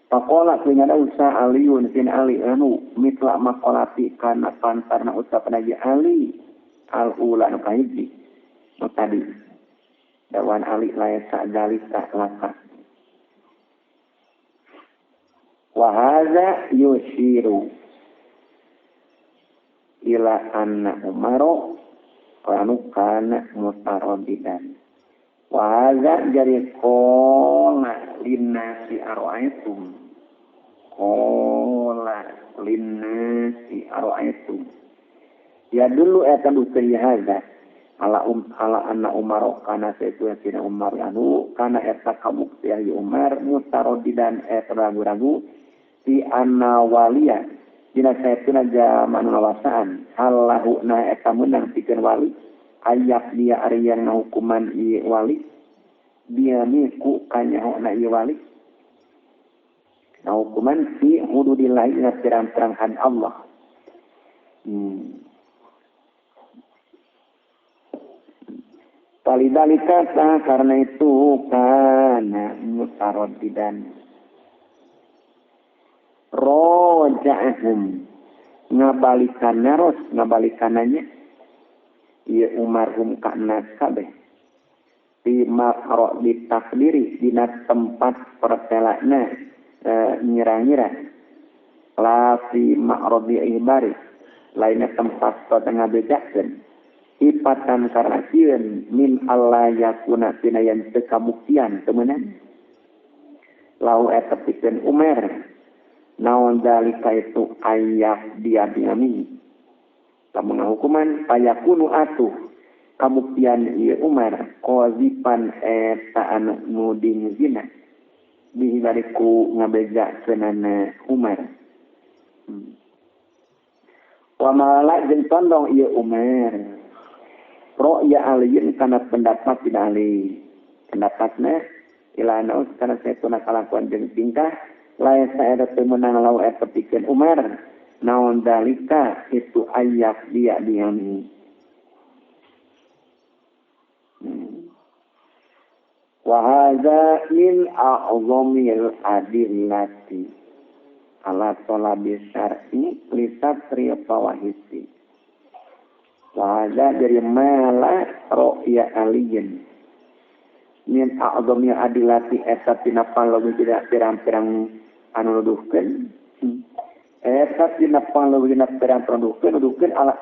pakola kuingada usah aliyun sin ali anu mitla makolati kana pantarna ucap raya ali al-ulan kaiji tadi dawan ali laisa dalika laka wahaza yushiru ila anna umaro kanu kana mutarabbidan wa hadza jari qala linnasi ara'aytum ya dulu eta dukeun hadza ala anna umar kana sayyidu umar anu kana eta kabukti ya umar mutarabbidan eta ragu-ragu di anna waliya dina saytuna zaman lawasaan Allahu na eta menang pikeun wali ayak dia ariyan hukuman ieu wali dia miku kanyaona ieu wali na hukuman fi hududillah ina pirang-pirang had Allah Palidalika karena itu kana mutaraddidan roja'ahum ngabalikananya ieu Umar kana kabeh di makro di takdiri dina tempat pertelana ngira-ngira la fi ma'radi ibari lainnya tempat tengah bedakeun ipatan karena sieun min Allah yakuna tina yang teu kabuktian teu meunang lau eta pikeun Umar naon dalika itu ayat dia binami lamun hukuman payakunu atuh kabuktian ieu Umar qazipan eta anu nuding zina dihibariku ngabeja keunana Umar wa malak jeung tondong ieu Umar pro ya aliyin kana pendapat tidak ali pendapatna ilana kana saytuna kalakuan jeung tingkah lain saya temenang lau pikeun Umar naon dalika itu ayat dia diami wa hadza min a'zamil adillati ala talabi syar'i li satri fawahisi wa hadza dari mala ru'ya aliyin min a'zamil adillati eta tina panglobi tidak pirang-pirang anu nuduhkeun eta tina panglobi pirang-pirang nuduhkeun ala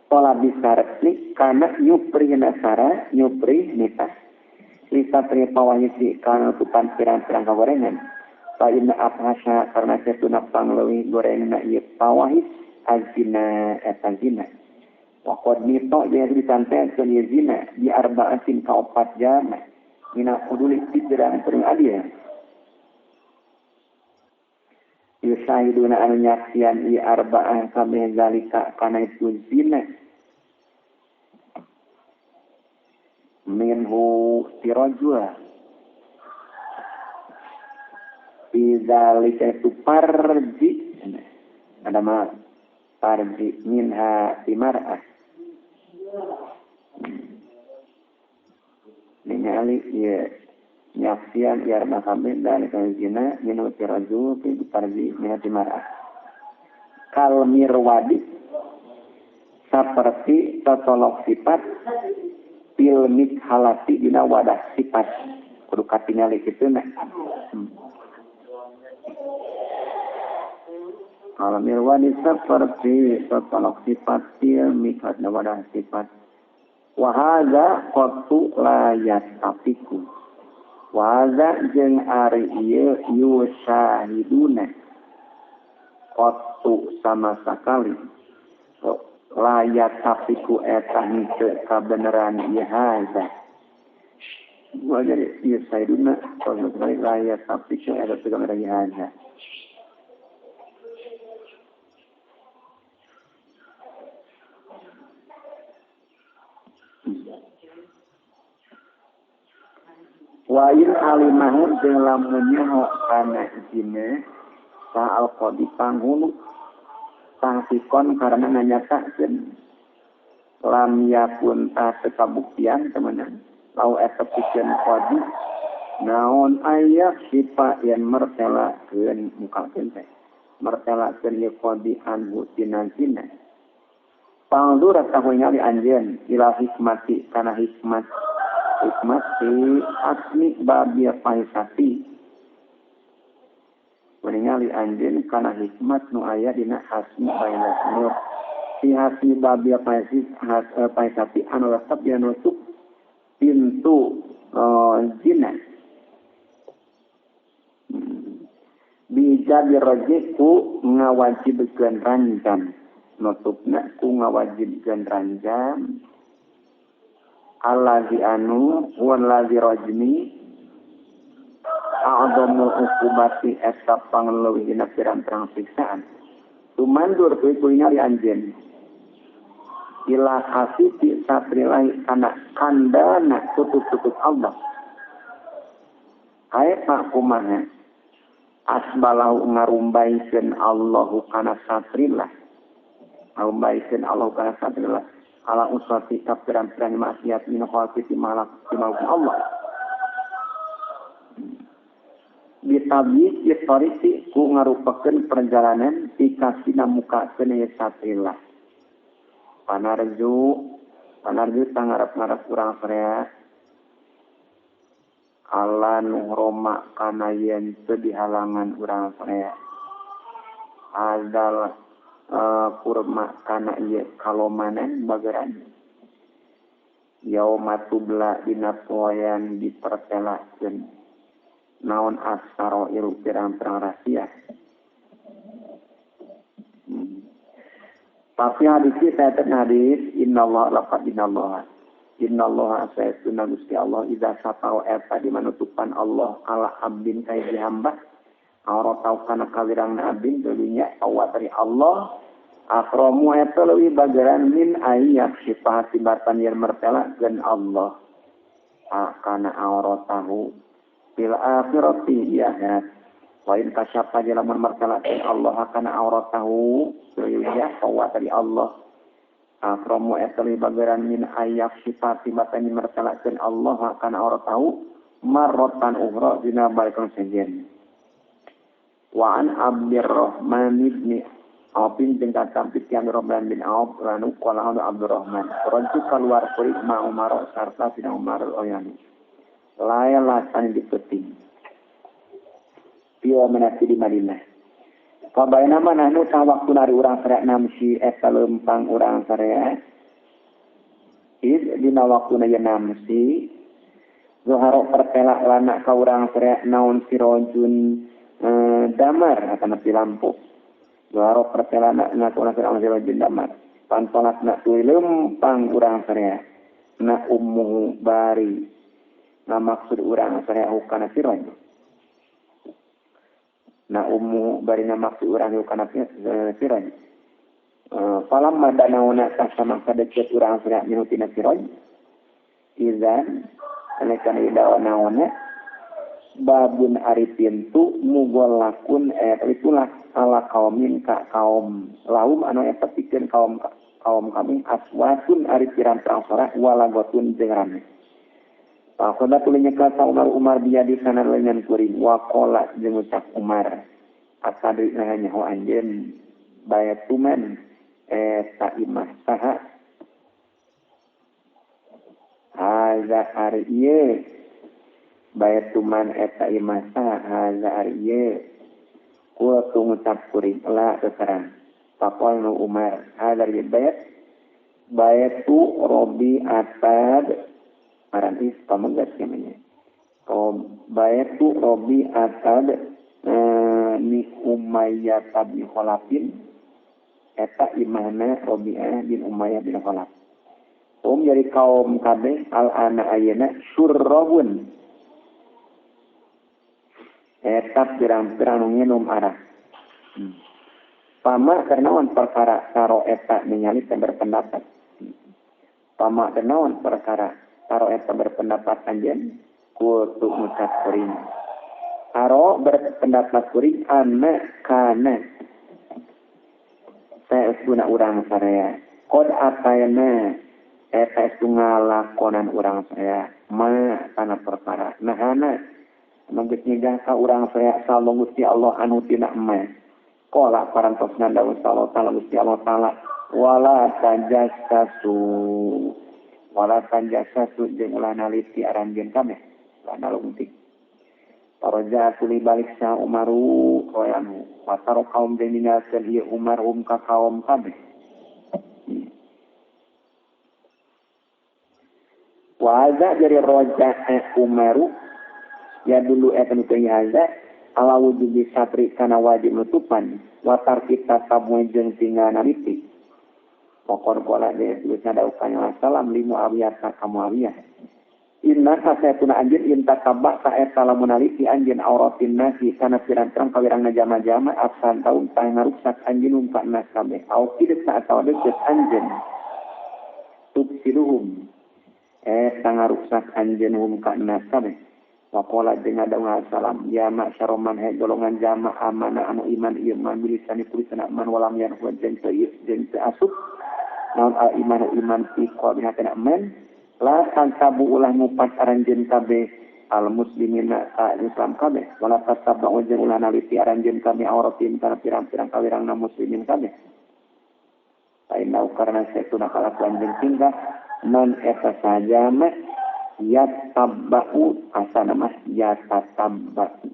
talabi syar'i kana nyupri nasara nyupri nikah Lisa terima wahisi karena tupan pirang-pirang kagorengan. Paina abhasa karena setuna panglewi goreng na iya pawahis azina etazina. Wakod nito dia disantai kini zina di arbaatin kaupat jam. Mina kuduli tidran pering adia. Yusahiduna anu nyaksian i arba'ah kabeh zalika kana itu zina. Minhu tirajua izalika itu parji ada mah parji minha timarah ningali ya nyaksian ya makamil dan kazina minhu tiraju itu parji minha timarah kal mirwadi seperti totolok sifat pilmik halati dina wadah sifat kudu katingali kitu na kalau mirwani seperti totolok sifat pilmik dina wadah sifat wa hadza qattu la yastafiku wa hadza jeung ari ieu yusahiduna qattu sama sekali layak tapiku eta henteu kabeneran ieu haza. Jadi ieu sayyiduna kalau sekali layak tapiku eta kabeneran ieu haza. Wa in alimahu jeung lamun nyaho kana izine sa al-qadi panghulu sangsikon karena nanyatakeun lam yakun ta kabuktian temenan lau eta pikeun qadi naon aya sifat yang mertelakeun mukakeun teh mertelakeun ieu qadi anhu tina zina pangdur atawa ningali anjeun ila hikmati kana hikmat ti asmi babi faisati ningali anjeun kana hikmat nu aya dina hasmi baina nur si hasmi babi paisati anu resep dia nutup pintu zina bisa dirojekku ngawajibkeun ranjam nutupna ku ngawajibkeun ranjam allazi anu wallazi rajmi a'dhamul ukubati eta pangleuwih dina pirang-pirang siksaan tumandur teu ningali anjeun ila hasiti satrilahi kana kandana tutup-tutup Allah hae pak kumaha asbalahu ngarumbaikeun Allahu kana satrilah ngarumbaikeun Allahu kana satrilah ala usati pirang-pirang maksiat min khalqi malak Allah ditabik historisi ku ngarupakeun perjalanan pikasina muka kene satrilah panarju tangarap-ngarap urang sarea ala nuhroma kana yen teu dihalangan urang sarea adal kurma kana ieu kalomanan bageran yaumatubla dina poean dipertelakeun naon asaro iru pirang-pirang rahasia. Tapi hadis kita hadis innallaha laqad innallaha sayyiduna Gusti Allah idza satau eta di manutupan Allah ala abdin kai hamba aurat tau kana kawirang abdin dunya awatri Allah akramu eta leuwih bageran min ayyak sifat sibatan yang mertela gen Allah kana aurat tahu fil akhirati di akhirat. Wa in kasyafa jalaman martalakeun Allah kana auratahu ya bahwa tadi Allah akromu etali bageran min ayak sifati batani martalakeun Allah kana auratahu marrotan ukhra dina balikon sejen. Wa an Abdurrahman ibn Aufin dengan tampit yang Rahman bin Auf ranu kala Abdurrahman rancu keluar kulit ma Umar sarta bin Umar oyani layalan dipeting piwa menati di Madinah kabayana manahnu ta waktu nari urang sarea namsi eta lempang urang sarea dina waktuna ye namsi zuharo pertela lana ka urang sarea naon sirojun damar kana lampu Zuharo pertelana nak orang serang zero jendamat. Pantolat nak tui lempang urang sarea. Nak ummu bari. Nak maksud urang sarea hukana siron. Nak ummu bari nak maksud urang hukana siron. Falam madanauna tasama kadecet urang sarea minutina siron. Izan. Alekan idawana babun ari pintu mugol lakun itulah ala kaumin ka kaum laum anu eta pikeun kaum kami aswatun ari pirang-pirang suara walagotun jeung rame. Pakoda tulinya kata Umar biadi kana lengan kuring wa qala jeung ucap Umar asadu nanya ho anjeun bayatuman eta imah saha haza ari ieu bayatuman eta imasa haza ariye kua tungucap kuring la kesaran pakol nu Umar haza ariye bayatu robi atad arantis pamegat namanya bayatu robi atad ni Umayyah bin Khalafin eta imahna Robi'ah bin Umayyah bin Khalaf jadi kaum kabeh al-ana ayeuna surrabun etap pirang-pirang nginum arah. Pama kenaon perkara karo eta menyalip dan berpendapat. Pama kenaon perkara karo eta berpendapat anjeun kudu ngucap kuring. Karo berpendapat kuring ana kana saestuna urang saraya. Qad atayna eta ngalakonan urang saraya ma kana perkara. Nahana Nunggut nyegah ka urang saya salong Gusti Allah anu tina emas. Kola parantosna dawuh sallallahu taala Gusti Allah taala wala tajassasu jeung ulah naliti aranjeun kabeh. Ulah nalungtik. Paraja tuli balik sa Umaru koyanu wataro kaum deningakeun ieu Umar ka kaum kabeh. Waza jadi roja Umaru ya dulu eta nu teu haza ala wujubi satri kana wajib nutupan watar kita tamu jeung tinggal naliti pokor kola de tulisna daukanya salam limu awiyah ka Muawiyah inna kasaytuna anjeun intakaba ka eta lamun naliti anjeun auratin nasi kana pirang-pirang kawirangna jama-jama absan taun tang ngaruksak anjeun umpa nas kabeh au kideuk sa atawa deukeut anjeun tubsiluhum ngaruksak anjeun umpa nas kabeh Wakola dengan daungan salam ya maksyaroman he golongan jama amana anu iman ieu man bilisani tulisan aman walam yan huwa jeung teu asup naon al iman fi qalbi hatana aman la tantabu ulah ngupat aranjeun kabeh al muslimina ka Islam kabeh wala tatabba jeung ulah naliti aranjeun kabeh auratin kana pirang-pirang kawirangna muslimin kabeh Tainau karena setuna kalakuan jeung tingkah man eta saja mah yatabba'u asana mah yatabba'u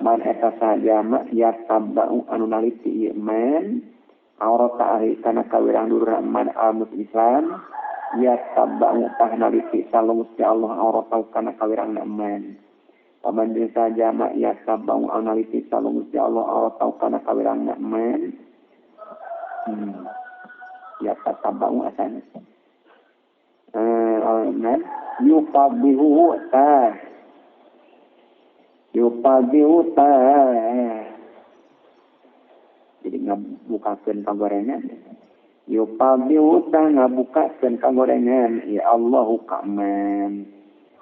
man eta saja mah yatabba'u anu naliti ieu man aurata ahli kana kawirang durna man al-muslim Islam yatabba'u tah naliti sallallahu Gusti Allah aurata kana kawirang man paman jeung saja mah yatabba'u anu naliti sallallahu Gusti Allah aurata kana kawirang man yatabba'u asana yufabihu ta jadi ngabukakeun kagorengan yufabihu ta ngabukakeun kagorengan ya Allahu kaman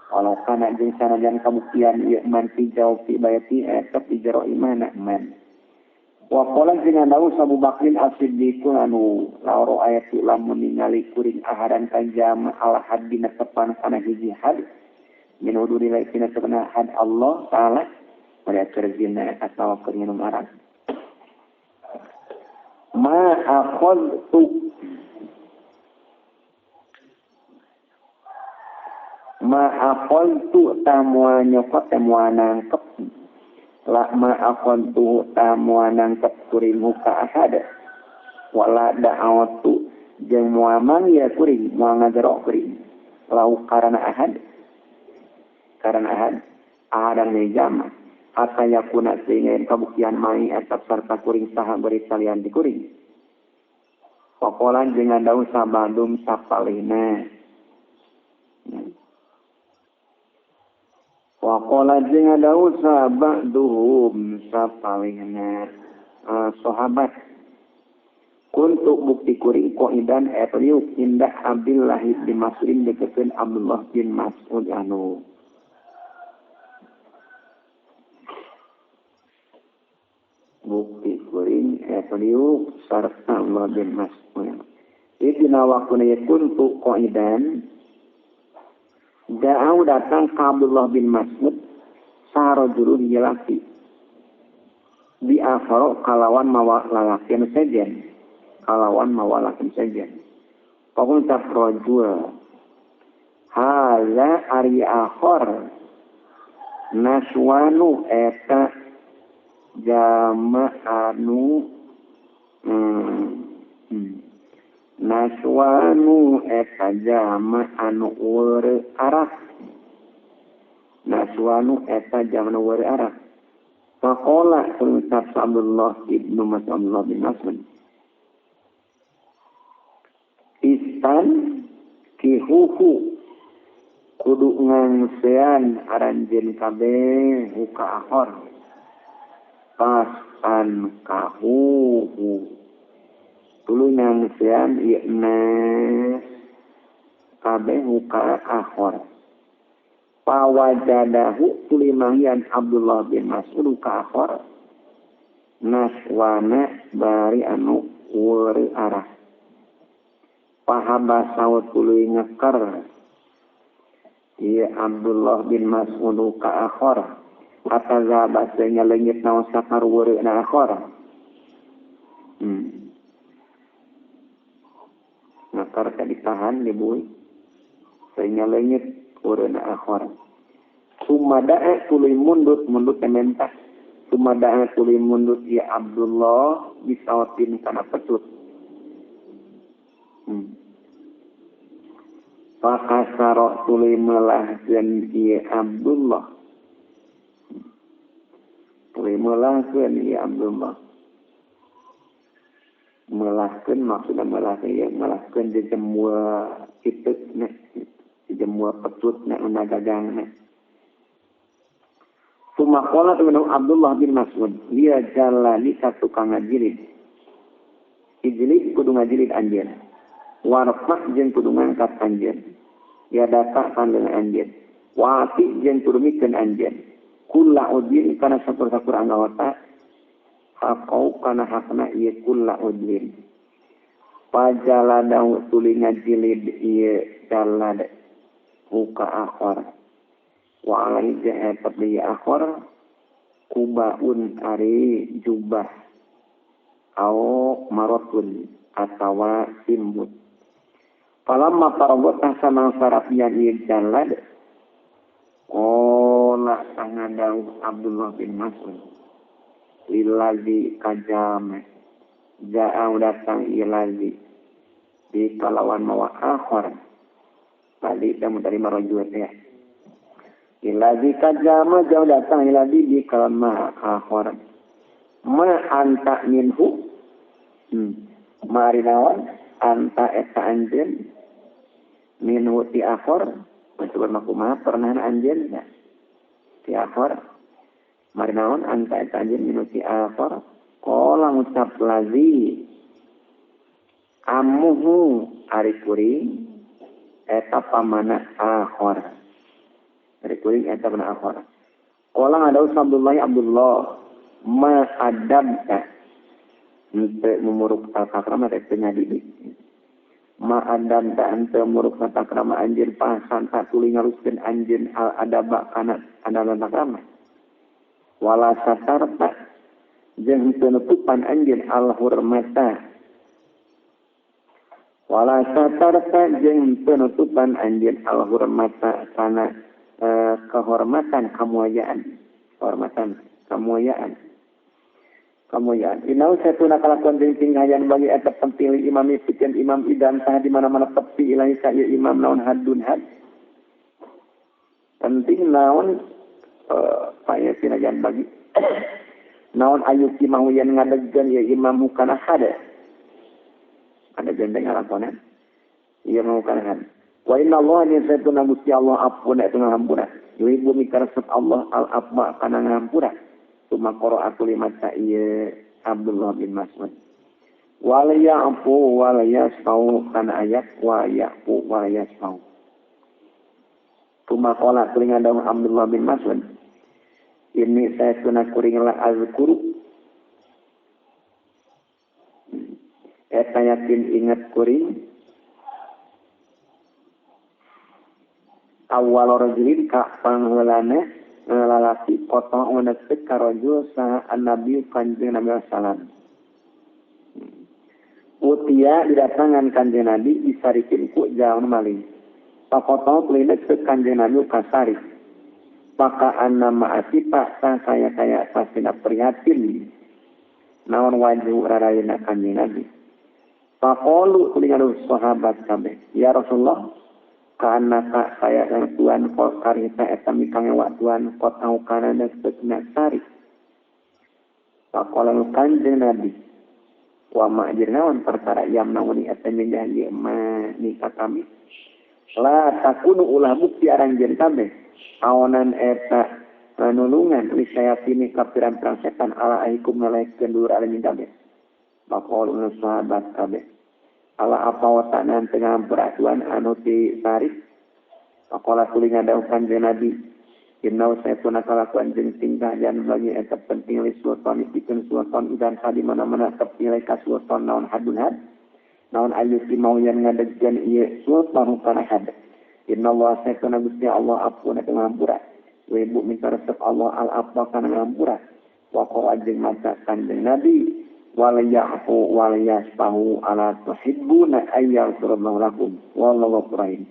Walau kana jeung sanajan kabuktian ieu man fi jawab fi bayati eta fi jaro imana man. Wa qala jeung dawu Abu Bakrin As-Siddiq anu lauro ayat lamun ningali kuring ahadan kanjam ala hadina tepan kana hiji had min uduri laikina sabana had Allah taala pada kerjina atau kerjina arab ma aqaltu tamua nyokot tamua nangkep la ma aqaltu tamua nangkep kuring muka ahad wala da'awatu jeung muamang ya kuring mua ngajero kuring lau karana ahad ahadan ni jama asa yakuna sehingga kabuktian mai atap sarta kuring saha beri salian di kuring pakolan jeung daun sabadum sapalina Waqala jeung daun sabaduhum sapalina sahabat kuntu bukti kuring qaidan etriuk indah Abdullah bin Mas'ud dekeun Abdullah bin Mas'ud anu bukti kuring etriuk sarta Abdullah bin Mas'ud idina waqtuna kuntu qaidan Da'au datang ke Abdullah bin Mas'ud sarojulun jelaki di akharo kalawan mawalakin sejen Pakun tak rojul haza ari akhor naswanu eta jama anu Naswanu eta jama anu weur arah. Naswanu eta jama anu weur arah. Faqala ucap Abdullah ibnu Mas'ud bin Mas'ud. Istan kihuhu kudu ngangsean aranjeun kabeh huka akhor. Pasan kahuhu tuluy nangsean ieu kabeh muka akhor pawajadahu tuluy mangyan Abdullah bin Mas'ud ka akhor naswana bari anu weur arah pahabasau tuluy ngekar ieu Abdullah bin Mas'ud ka akhor ataza basenya leungit naon sakar weur na akhor nakar ka ditahan dibui sehingga leungit urena akhor sumada'a tuluy mundut ementa sumada'a tuluy mundut ya Abdullah bisawatin kana petut pakasaro tuluy melahkeun ya Abdullah melahkeun maksudna melahkeun di semua kitekna di semua petutna una gagangna Sumakola dengan Abdullah bin Mas'ud dia jalani satu kang ngajilid ijlid kudu ngajilid anjeun warfa jeung kudu ngangkat anjeun ya data pandeun anjeun wati jeung kudu mikeun anjeun kulla udin kana sakur-sakur anggota hakau kana hakna ieu kulla udin pajaladau tuluy ngajilid ieu jalad muka akhor wa alai jahat di akhor kubaun ari jubah au marotun atawa simbut falamma faragot sama sarafian ieu jalad ola sangadau Abdullah bin Mas'ud lillazi kajame ja'au datang ilazi di kalawan mawa akhor tadi kamu dari marojul ya ilazi kajame jauh datang ilazi di kalawan mawa akhor ma anta minhu marinawan anta eta anjen minhu ti akhor mencoba makumah pernah anjen ya ti akhor marinawan anta eta anjen minhu ti akhor qala ngucap lazi amuhu ari kuring eta pamana akhor Dari kuring eta benar akhara. Qala ada Abdullah ma adabta untuk memuruk tata krama teh didik. Ma adabta ante memuruk tata krama anjeun pasan tatuling ngaluskeun anjeun al adaba kana tata krama. Wala satarta jeung penutupan anjeun al hurmata. Wala satarta jeung penutupan anjeun al hurmata kana kehormatan kemuliaan. Inau satuna kalakuan jeung hayan bagi eta pentilih imam pikeun imam idan sah di mana-mana tepi ilahi ka ieu imam naon hadun had. Penting naon paya pinajan bagi. Naon ayu kimahuyan ngadegkeun ieu imam hukana hade. Ada gendeng ngalakonan. Ieu mau kana had. Wa inna Allah ni satuna Gusti Allah apuna eta ngahampura. Yuhibu mikarsep Allah al-afwa kana ngahampura. Tuma qara'atu limata iya Abdullah bin Mas'ud. Wala ya'fu wala yasfau kana ayat wa ya'fu wa yasfau. Tuma qala kuring ada Abdullah bin Mas'ud. Ini saya sunah kuring la azkuru. Eta yakin ingat kuring. Awal rajulin ka pangheulana lalaki potong menetek karojul saha an-nabi kanjeng Nabi sallam. Utia didatangan kanjeng Nabi disarikin ku jaun maling. Pakotong kulinek ke kanjeng Nabi kasari. Maka an-nama asipa saya pasina prihatin. Naon wajhu rarayana kanjeng Nabi. Pakolu kulingan sahabat kabeh. Ya Rasulullah, karena tak saya yang tuan kau karita etam ikang ewa tuan kau tahu karena sekena sari. Pakola kanjeng Nabi. Wa ma'jir naon perkara yang nauni etam menjadi nikah kami. La takunu ulah bukti aranjen kabeh. Aonan eta nulungan li saya pini kapiran perang setan ala aikum nalaikeun dulur alamin kabeh. Pakola sahabat kabeh. Ala apa watanan tengah peratuan anu ti tarik. Pakola kuling ada kanjeng Nabi. Inau saya pun kalakuan jeung tingkah jan bagi eta penting li sultan dipikeun sultan dan di mana-mana terpilih ka sultan naon hadun had. Naon ayu si mau yang ngadegkeun ieu sultan kana had. Innallaha sakana Gusti Allah apuna teu ngampura. Wa ibu minta resep Allah al-afwa kana ngampura. Wa qara jeung maca kanjeng Nabi. Wal ya'fu wal yasfahu ala tuhibbuna ayyallahu lakum wallahu rahim.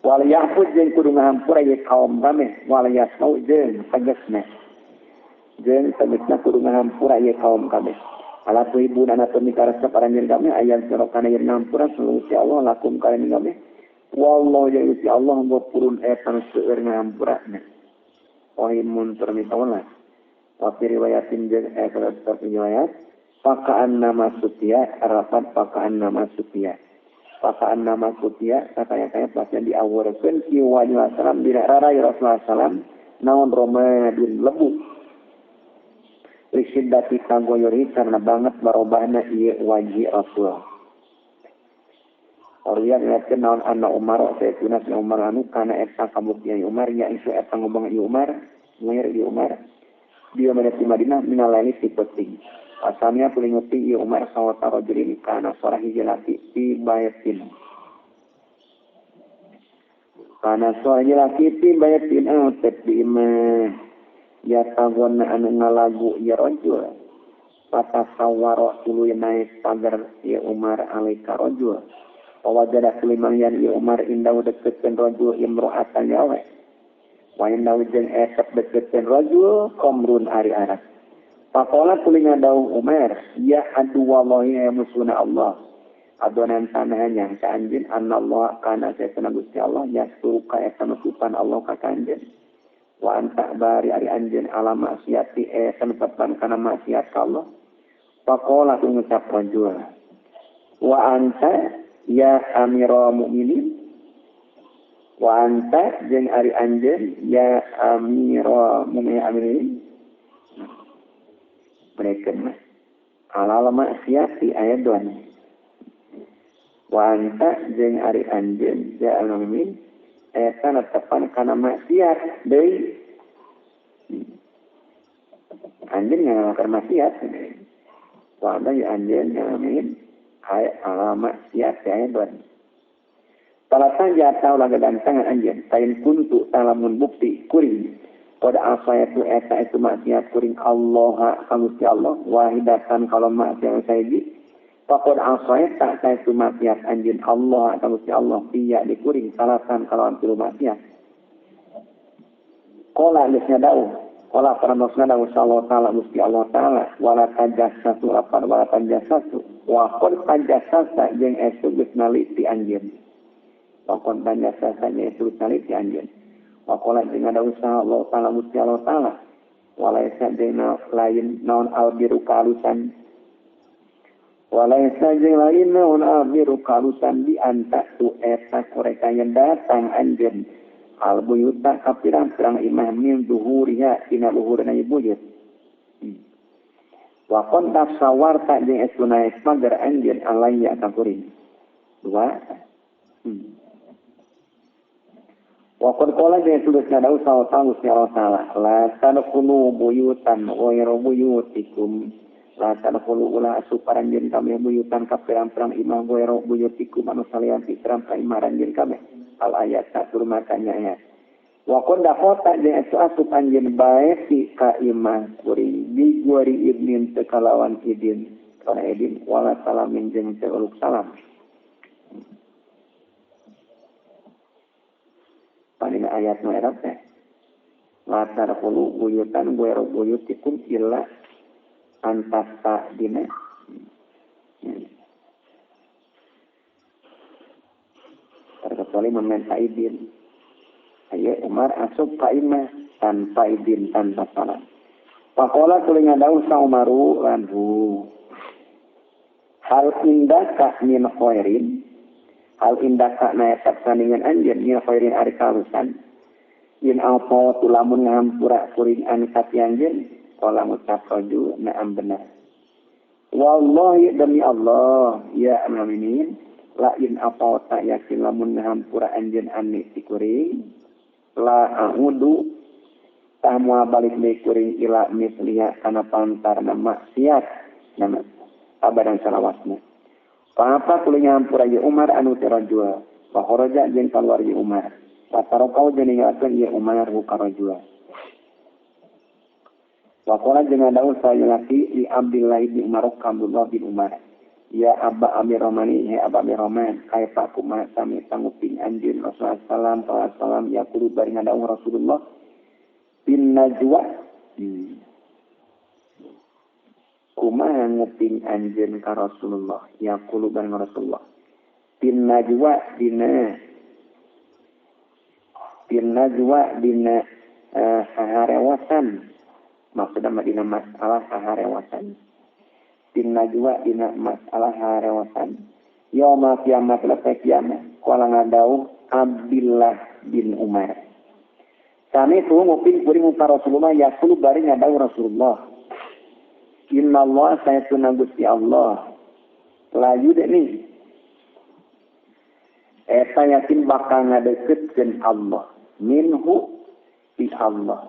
Wal ya'fu jeung kudu ngahampura ye kaum kami wal yasfahu jeung tegasna. Jeung tegasna kudu ngahampura ye kaum kami. Ala tuhibbuna ana tumikar saparanjeun kami ayyallahu kana yen ngahampura sulusi Allah lakum kana kami. Wallahu ya Gusti Allah ngapurun etan seueur ngahampurana. Oimun termitawala. Wafi riwayatin jeung ayaat riwayat pakaan nama sutia harapan pakaan nama sutia kaya pasnya diawurkeun ki wajib salam dina rarai Rasulullah sallam naon Ramadan lebu lisidati kagoyori karena banget barobahna ieu wajib Rasul. Orian ngatkeun naon anna Umar sayyidina Umar anu kana eta kabuktian Umar nya isu eta ngomong Umar ngir Umar dia menetap Madinah minalani si penting. Asalnya paling ngerti Umar sawata rajulin kana sarahi jelati fi bayatin. Kana sarahi jelati fi bayatin tapi ya tagonna anu ngalagu ya rajul. Patasawwara tuluy naik pagar ya Umar alaika rajul. Wajada kulimanyan ya Umar indah deketkeun rajul imro'atan yawe. Wain dawu jeung esep dekeun rajul komrun ari aras. Pakola kulinga dawu Umar, ya adu wallahi ya musuna Allah. Adonan tanah yang ka anjeun anallah kana satana Gusti Allah yasuru ka eta nutupan Allah ka anjeun. Wa anta bari ari anjeun ala maksiati tenepan kana maksiat ka Allah. Pakola ngucap rajul. Wa anta ya amirul mukminin wa anta jeung ari anjeun ya amirul mukminin mereka mah alal maksiati ayat doan wa anta jeung ari anjeun ya al mukmin eta netepan kana maksiat deui. Anjeun ngalakukan maksiat. Soalnya ya anjeun ngalamin maksiat ya don. Palatan jatau laga dantangan anjeun, tain kuntu talamun bukti kuring. Pada apa itu maksiat kuring Allah kamu si Allah wahidatan kalau maksiat saya di. Pakod asai tak saya itu maksiat anjeun Allah kamu si Allah dia dikuring salahkan kalau antu maksiat. Qala lisnya dawuh, qala paranosna dawuh sallallahu taala musti Allah taala wala tajassasu lapan wala tajassasu wa qad tajassasa jeung esu geus naliti anjeun. Pakon tajasasa jeung esu naliti anjeun. Wa qala jeung dawuh sallallahu taala musti Allah taala walaisa dina lain naon albiru kalusan walaisa jeung lain naon albiru kalusan di anta tu eta koreka datang anjeun al-buyuta kapirang-pirang imah min zuhuriha tina luhurna buyut. Wa qad tasawarta jeung esuna pagar anjeun alaiya ka kuring. Dua. Wa qad qala jeung tulisna dawu sallallahu taala la tadkhulu buyutan ghairu buyutikum la tadkhulu ula asuparanjeun kami buyutan kapirang-pirang imah ghairu buyutikum anu salian pirang-pirang imah ranjeun kami. Al ayat satur makanya ya. Wa qad dakota jeung asup anjeun bae ti ka imah kuring bi guari ibnin tekalawan idin kana idin wala salamin jeung uluk salam. Panina ayat nu Arab teh. La tarqulu buyutan ghairu buyutikum illa antasta dina. Terkecuali meminta izin. Ayo Umar asup ka imah tanpa izin tanpa salam. Pakola kuling ngadawu sa Umaru lanhu. Hal indaka min khairin. Hal indaka na etak sandingan anjeun min khairin ari kalusan. In apa tulamun ngahampura kuring an katianjeun qala ngucap raju na'am benar. Wallahi demi Allah ya aminin lain apa tak yakin lamun ngahampura anjeun ani ti kuring la a'udu tah moal balik deui kuring ila misliha kana pantarna maksiat nama abadan salawatna. Apa kuling ngahampura ye Umar anu tirajua wa kharaja jeung keluar ye Umar wa tarakau jeung ninggalkeun ye Umar hu karajua. Wa qala jeung dawu sayalaki li Abdullah bin Umar Abdullah bin Umar. Ya Abba Amir Romani, ya Abba Amir Roman, kaya Pak Kumah sami tanggupin anjir Rasulullah SAW, ya kulu bari ngadaung Rasulullah bin Najwa. Kumah nguping anjir ka Rasulullah, ya kulu bari Rasulullah. Bin Najwa dina saharewasan. Maksudnya dina masalah saharewasan. Bin najwa dina masalah harewasan. Yaumul kiamat lepas kiamat. Kala ngadauh Abdullah bin Umar. Kami tuh nguping kuring ka Rasulullah ya kulu bari ngadauh Rasulullah. Inna Allah saya tuna Gusti Allah. Layu deh nih. Eta yakin bakal ngadeukeutkeun Allah. Minhu fi Allah.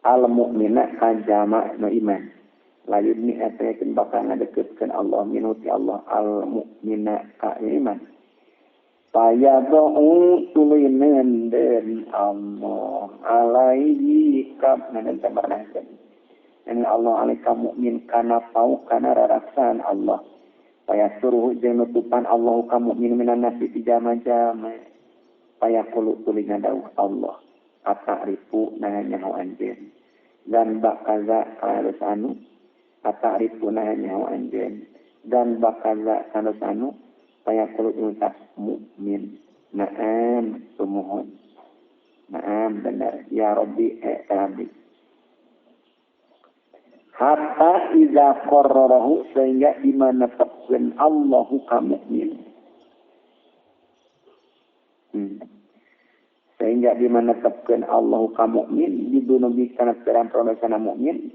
Al-mu'mina kajama no iman. Lalu ni eta yakin bakal ngadeukeutkeun Allah minuti Allah al-mu'mina ka iman. Payadhu tulinen den Allah alaihi kab nan tabarnakeun. Dan Allah alaika mukmin kana pau kana rarasan Allah. Payasuruh jeung nutupan Allah ka mukmin minan nasi di jama-jama. Payaqulu tulingan dawuh Allah. Ata'rifu nanya anjeun. Dan bakaza kalus anu ata'rifu nanya anjeun. Dan bakaza kalus anu payaqulu utas mukmin. Na'am sumuhun. Na'am benar. Ya Rabbi Rabbi. Hatta iza qarrarahu sehingga dimana tepun Allahu ka mukmin. Sehingga dimana tepun Allahu ka mukmin didunubi kana peran prodosana mukmin.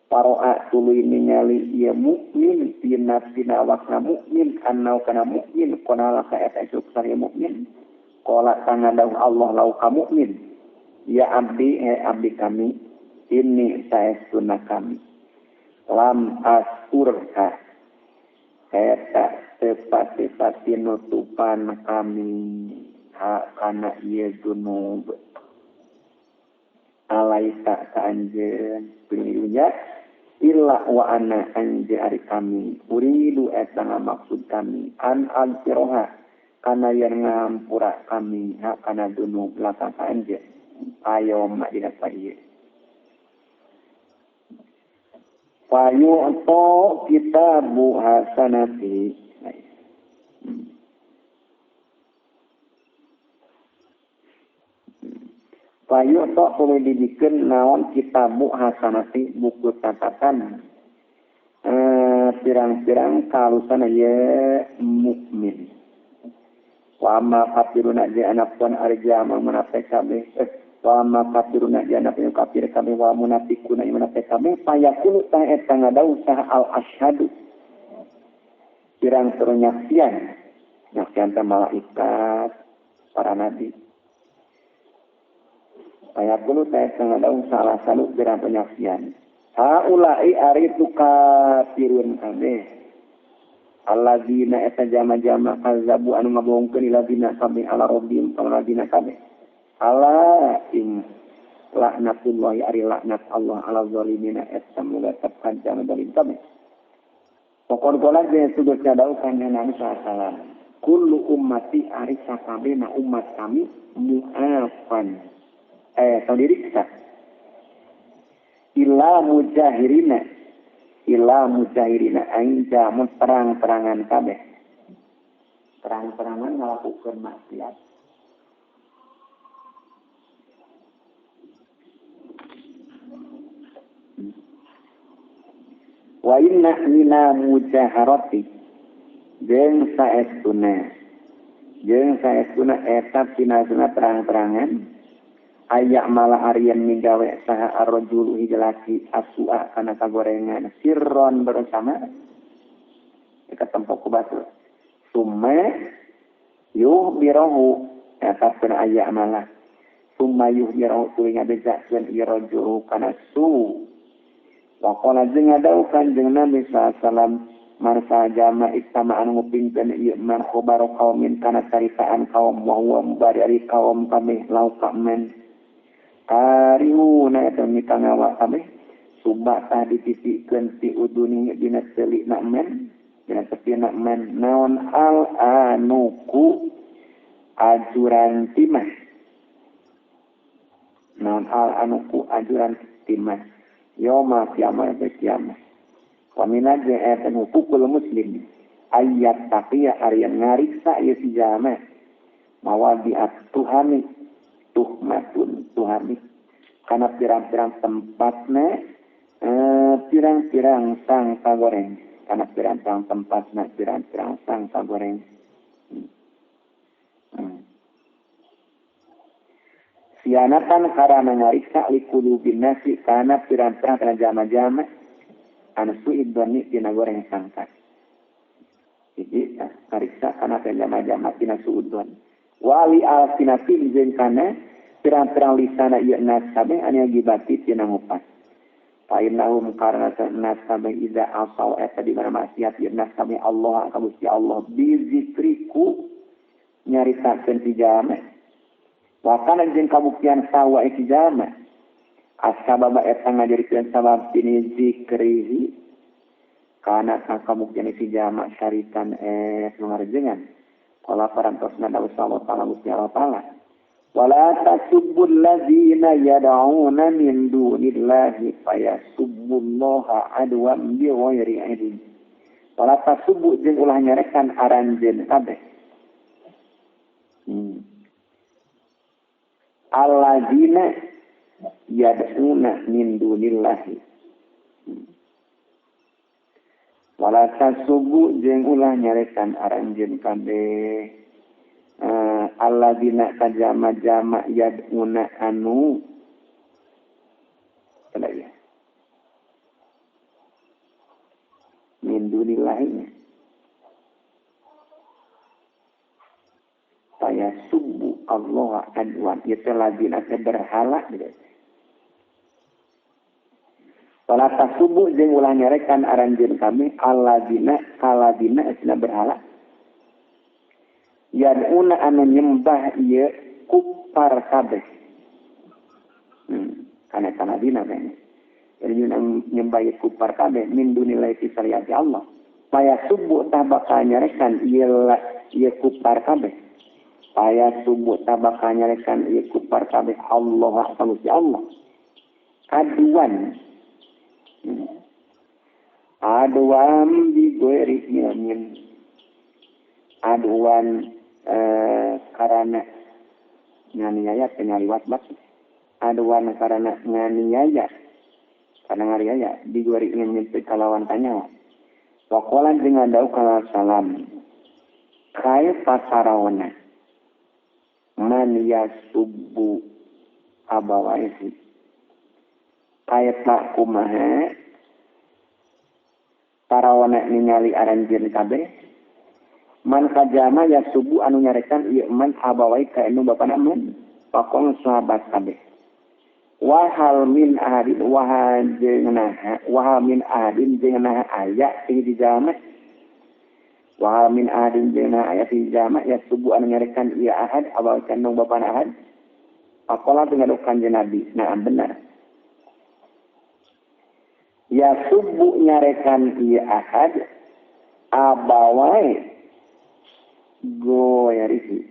Paro'a tuluy ningali ieu mukmin pina awakna mukmin annau kana mukmin qanala ka eta isuk sari mukmin. Qala tangadau Allah lau kamu min. Ya abdi abdi kami ini saestuna kami. Lam asurka eta tepat-tepat nutupan kami kana ieu junub alaika ka anjeun pilihnya illa wa ana anje ari kami uridu eta maksud kami an alfiroha kana yang ngampura kami kana junub laka ka anjeun ayo mak dina paieu payu to kita bu hasanati payu to boleh dibikin naon kita bu hasanati buku catatan pirang-pirang kalusan ye mukmin wa ma kafiruna je anapun arja munafik kabeh wa ma kafiruna je anapun kafir kabeh wa munafiquna munafik kabeh payakulu ta eta ngadau sah al asyhadu pirang nyaksian ta malaikat para nabi payakulu ta eta ngadau salah satu pirang penyaksian haulai ari tukafirun kabeh alladzina eta jama-jama kazabu anu ngabongkeun iladzina kami ala rabbihim alladzina kami ala ing laknatullahi ari laknat Allah ala zalimina eta muga tepan jama zalim kami pokon kola de sudut cadau kana nabi sallallahu kullu ummati ari sakabehna umat kami mu'afan sadiriksa illa mujahirina aing jamun terang-terangan kabeh. Terang-terangan ngalakukeun maksiat. Wa inna mina mujaharati jeung saestuna eta pinasuna terang-terangan ayak malah arian migawe saha arrojulu hijalaki asuah kana kagorengan sirron bersama dekat tempat kubatu summa yuhbirahu eta pun ayak malah summa yuhbirahu tulinga bejakeun irojulu kana su waqala jeung ngadaukan jeung Nabi sallallahu marsa jama istama anu ngupingkeun ieu man khabar qaumin kana caritaan kaum wa huwa bari kaum kami laukamen kariuna eta mitangawa kabeh subak tah dititikeun ti uduni dina teulik nakmen dina tepieuna men naon al anuku ajuran timah naon al anuku ajuran timah yauma kiamat kiamat wa minaj eta hukukul muslim ayat taqiya arian ngariksa ieu si jama mawadi atuhani tuhmatun tuhani karena pirang-pirang tempatnya pirang-pirang sangka goreng karena pirang-pirang tempatnya pirang-pirang sangka goreng sianatan karena ngariksa likulubin nasi karena pirang-pirang karena jama-jama anu idoni tina goreng sangka jadi ngariksa karena jama-jama tina suudon wali al-sinati izin kana pirang-pirang lisana iya nasabe anu gibati tina ngupas painahum karena nasabe ida asal eta di mana maksiat iya nasabe Allah kabusti Allah bizikriku nyaritakeun ti jama wa kana jeung kabuktian sawa ti jama asbab eta ngajarikeun sabab tini zikrihi kana kabuktian ti jama syaritan ngarjengan Kala parantosna da Allah Ta'ala Gusti Allah Ta'ala wala tasubbul ladzina yad'una min dunillahi fayasubbullaha adwan bi ghairi ilm wala tasubbu jeung ulah nyarekan aranjeun kabeh alladzina yad'una min dunillahi wala tasubu jeung ulah nyarekan aranjeun kabeh alladzina kajama-jama yad'una anu kada ya min dunillahi Saya subuh Allah adwan. Itu ladina berhala. Wala tasubuh jeung ulah nyarekan aranjeun kami aladina kaladina isna berhala. Yad'una anu nyembah ieu kupar kabeh. Kana kaladina kan. Jadi nyembah ieu kupar kabeh min dunilai fisariati Allah. Paya subuh tabaka nyarekan ieu kupar kabeh. Paya subuh tabaka nyarekan ieu kupar kabeh Allah salusi Allah. Aduan aduan di goeri nyamin aduan karena nganiaya penyaliwat bak aduan karena nganiaya di goeri nyamin kalawan tanya wakolan dengan dau kala salam kai pasarawana man yasubu abawaisi kayat kumaha parawana ningali aranjeun kabeh man kajama ya subuh anu nyarekan ieu man abawai ka anu bapana man pakong sahabat kabeh wahal min ahadin wahal min ahadin jeung aya di jama wahal min ahadin jeung aya di jama ya subuh anu nyarekan ieu ahad abawai ka anu bapana ahad pakola dengan kanjeng Nabi nah benar. Ya subuh nyarekan iya ahad abawai goyarisi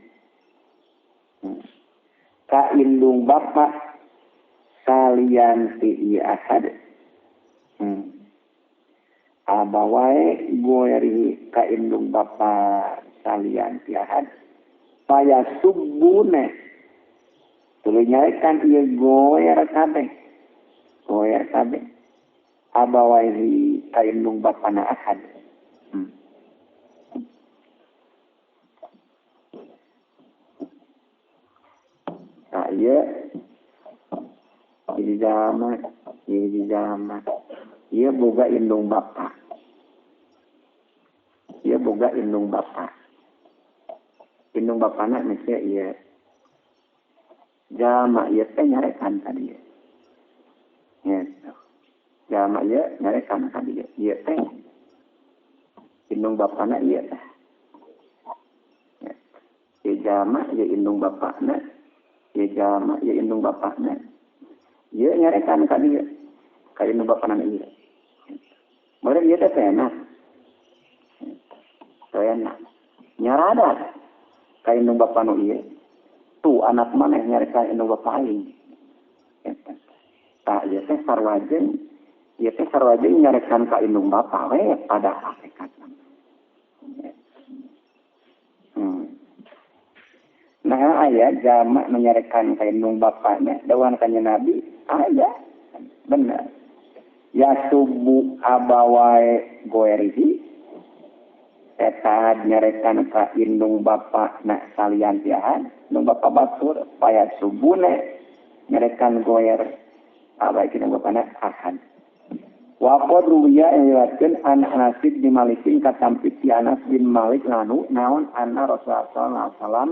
ka indung bapak salian ti iya ahad abawai goyarisi ka indung bapak salian ti ahad paya subuhne tuluy nyarekan iya goyar kabeh abawaihi kainung bapana ahad. Nah, iya di zaman iya boga indung bapa. Indung bapana mesti iya jama iya teh nyarekan tadi ya. Jama ieu nyarekan ka dieu. Ieu teh indung bapana ieu teh. Ieu jama ieu indung bapana. Ieu jama ieu indung bapana. Ieu nyarekan ka dieu. Ka indung bapana ieu. Meureun ieu teh enak. Enak. Nyarada ka indung bapana ieu. Tu anak maneh nyarekan indung bapa aing. Tah ieu teh sarwajeun ia teh sarwaje nyarekan ka indung bapa we pada hakikatna. Nah aya jama menyarekan ka indung bapanya dawan kanjeng Nabi aya benar. Ya subuh abawai goerihi eta nyarekan ka indung bapa na salian tiahan indung bapa batur paya subuhne nyarekan goer abay indung bapana ahad. Waqad ruwiya riwayatkeun an Anas bin Malik katampi ti Anas bin Malik lanu naon anna Rasulullah sallallahu alaihi wasallam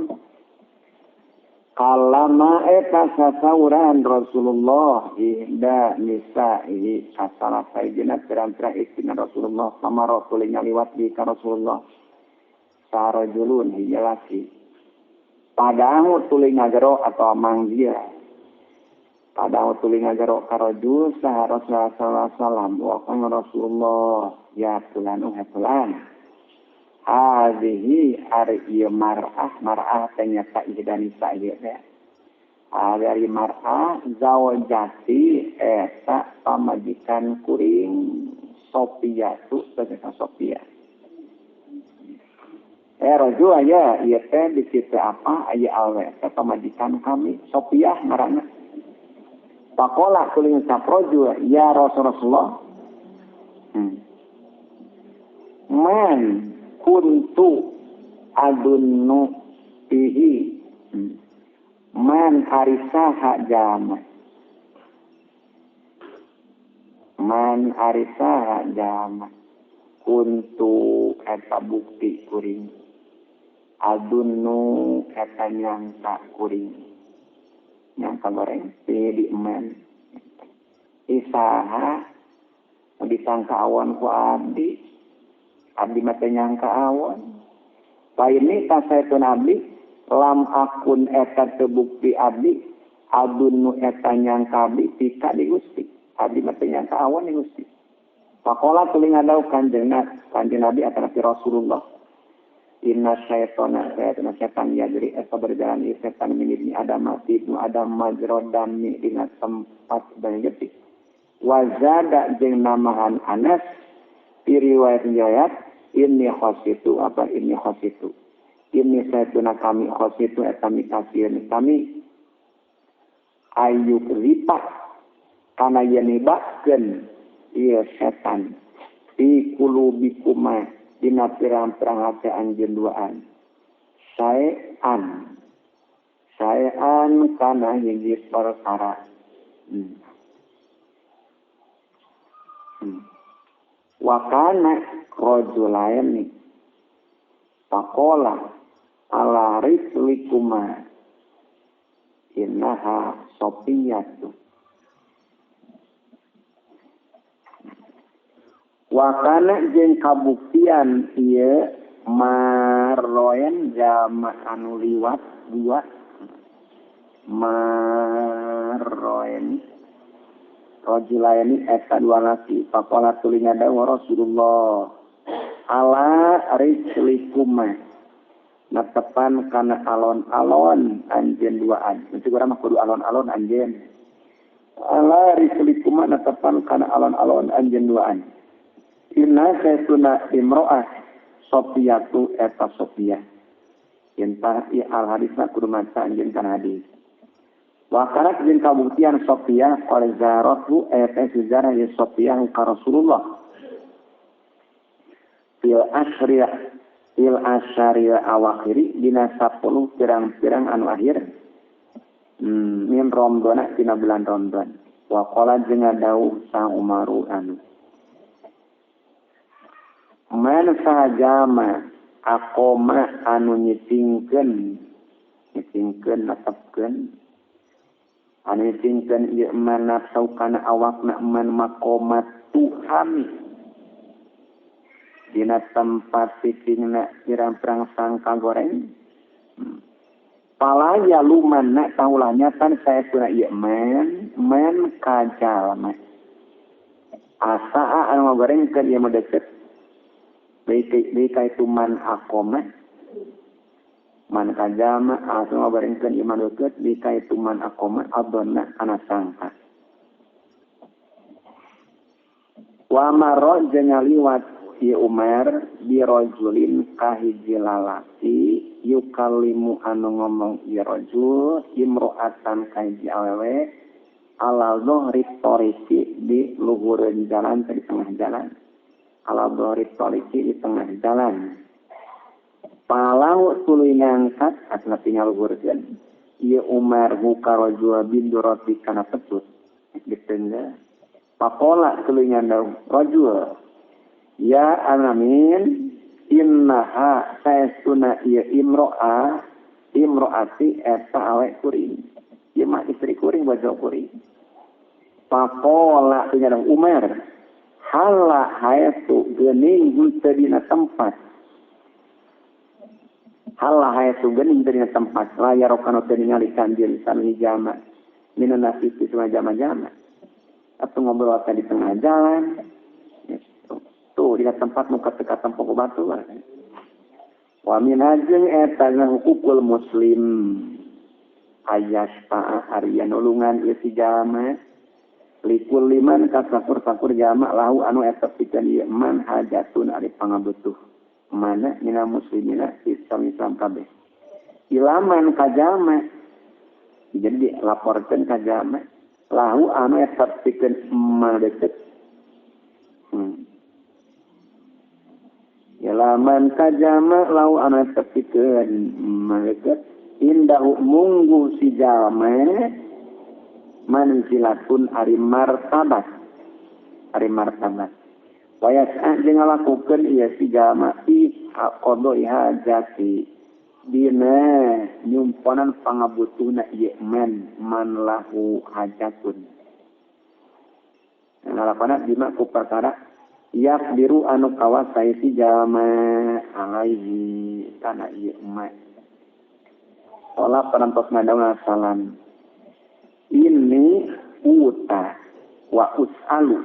kalama eta sasauran Rasulullah ihda nisa'i asala sayyidina pirang-pirang istina Rasulullah sama Rasul nyaliwat di ka Rasulullah sarojulun hijalasi padahal tuluy ngagero atau manggia pada waktu ngajaro karojul sah Rasulullah sallallahu alaihi wasallam wa kana Rasulullah ya fulanu fulan hadhihi ari ieu mar'ah ternyata ihdan sa'ieu teh ari mar'ah zawjati eta pamajikan kuring Sophia tu sebagai Sophia rojul aya ieu teh di situ apa aya alwe pamajikan kami Sophia ngaranna pakola kuling saproju ya Rasulullah man kuntu adunnu fihi man arisaha jama kuntu eta bukti kuring adunnu eta nyangka kuring nyangka goreng di eman isaha disangka awan ku abdi mah teh nyangka awan paini tasaeun abdi lam akun eta terbukti abdi adunnu eta nyangka abdi tika di Gusti abdi mah teh nyangka awan di Gusti pakola tuluy ngadau kanjeng Nabi akan Rasulullah inna syaitana setan yajri eta berjalan di setan minibni Adam mati nu Adam majrodami dina tempat dan detik wazada jeung namahan Anas di riwayat ini khositu ini saituna kami khositu eta mikasieun kami ayu lipat kana yen nibakeun ieu setan di kulubikuma dina pirang-pirang hati anjeun duaan saean kana hiji perkara wakana rajulaini faqala ala rislikuma innaha sopiyatu wakana jeung kabuktian ieu maroen jama anu liwat dua maroen rajulaini eta dua laki faqala tuluy ngadawuh Rasulullah ala rislikuma natepan kana alon-alon anjeun duaan mesti urang mah kudu alon-alon anjeun ala rislikuma natepan kana alon-alon anjeun duaan inna sayyiduna imro'ah sofiyatu eta sofiyah entah al hadisna kudu maca anjeun kana hadis wa karat jeung kabuktian sofiyah oleh zaratu eta sejarah ya sofiyah ka Rasulullah fil asyriya awakhiri dina 10 pirang-pirang anu akhir min Ramadan dina bulan Ramadan wa qala jeung ngadawuh sang Umaru anu man sahajama akoma anu nyitingkeun natepkeun anu nyitingkeun ieu man nafsu kana awakna man makomat Tuhan dina tempat pitingna pirang-pirang sangka goreng palaya lumanna taulanya tan saya puna ieu man kajalma asa anu gorengkeun ieu mah deukeut Bika itu man akoma man kajama asma barengkeun iman deukeut bika itu man akoma adonna kana sangka wa maro jeung ngaliwat ieu Umar bi rajulin kahiji lalaki yukallimu anu ngomong ieu rajul imro'atan kahiji awewe ala dhahri tariqi di luhureun jalan di tengah jalan ala dhahri tariqi di tengah jalan palau tuluy ngangkat asna tinggal luhurkeun ieu Umar buka rajul bindurati kana petut ditengah pakola tuluy ngandau rajul ya anamin innaha saestuna ieu imro'ati eta awe kuring ieu mah istri kuring bojo kuring pakola tuluy ngandau Umar hala haetu geuning teu dina tempat hala haetu geuning teu dina tempat layar kana teu ningali kanjeun sanu jama minan nasi itu jama-jama atau ngobrol di tengah jalan tuh di tempat muka teka tempok batu wa min ajeng eta hukukul muslim ayaspa harian ulungan ieu si jama likul liman kasakur-sakur jama lahu anu eta pikeun ieu man hajatun ari pangabutuh mana mina muslimina Islam kabeh ilaman kajama jadi laporkeun ka jama lahu anu eta pikeun madeukeut ilaman kajama lahu anu eta pikeun madeukeut indahu munggu si jama manzilatun ari martabat wayas jeung ngalakukeun ieu si jalma fi qadha hajati dina nyumponan pangabutuhna ieu man lahu hajatun. Ngalapana dina ku perkara yakdiru anu kawasaiti jalma alaihi kana ieu man. Olah perantos ngadaung salam. Ini uta wa us'alu.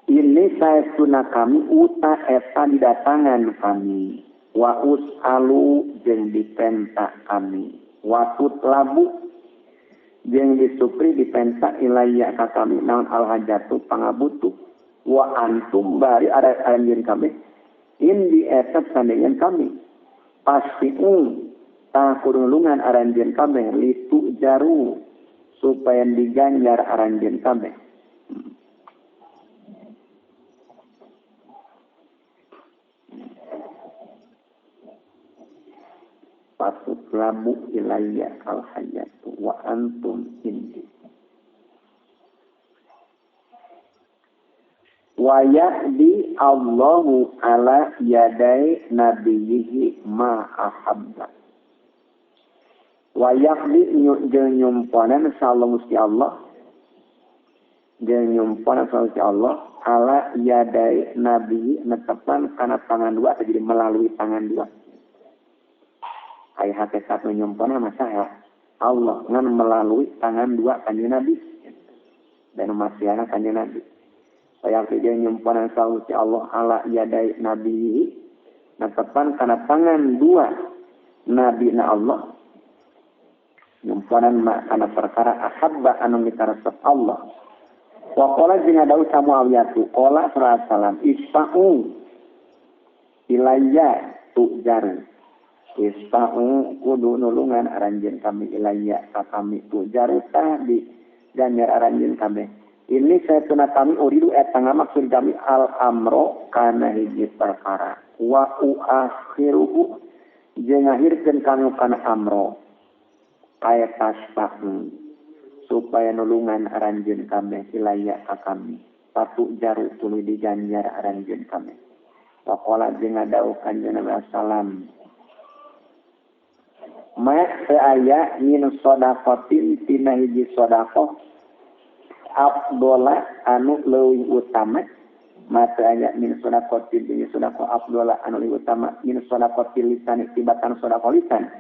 Ini saya sunah kami uta eta didatangan kami. Wa us'alu jeung dipenta kami. Wa tutlabu jeung disupri dipenta ilayya ka kami naon al hajatu pangabutuh. Wa antum bari ada anjeun kami. Indi eta sandengan kami. Pasti tak kurulungan aranjeun kami litu jaru supaya diganjar aranjeun kami. Pasut labu ilayya al hayatu wa antum indi. Wa ya'di Allahu ala yadai nabiyhi ma ahabba. Wa ya'di jeung nyumponan sallallahu Gusti Allah. Jeung nyumponan sallallahu Gusti Allah ala yadai nabiyhi netepan kana tangan dua jadi melalui tangan dua. Ai hakikat nyumponan masalah Allah ngan melalui tangan dua kanjeng Nabi dan masiana kanjeng Nabi. Saya kerja nyumpanan sallallahu Allah ala yadai nabi netepan kana tangan dua nabi na Allah nyumpanan kana perkara ahabba anu mitaresep Allah. Wa qala jeung ada Muawiyah qala salam isfa'u ilayya tujar. Isfa'u kudu nulungan aranjeun kami ilayya ka kami tujar tah di ganjar aranjeun kami. Ini saya tuna kami uridu eta ngamaksud kami al-amro kana hiji perkara. Wa uakhiruhu jeung ngahirkeun kami kana amro. Aya tasbah supaya nulungan aranjeun kami ilayya ka kami. Patu jaru tuluy diganjar aranjeun kami. Wa qala jeung ngadauh kanjeng Nabi sallam. Ma aya min shadaqatin tina hiji shadaqah afdola anu leuwih utama mata aya min shadaqatin jeung shadaqah afdola anu leuwih utama min shadaqatil lisan tibatan shadaqah lisan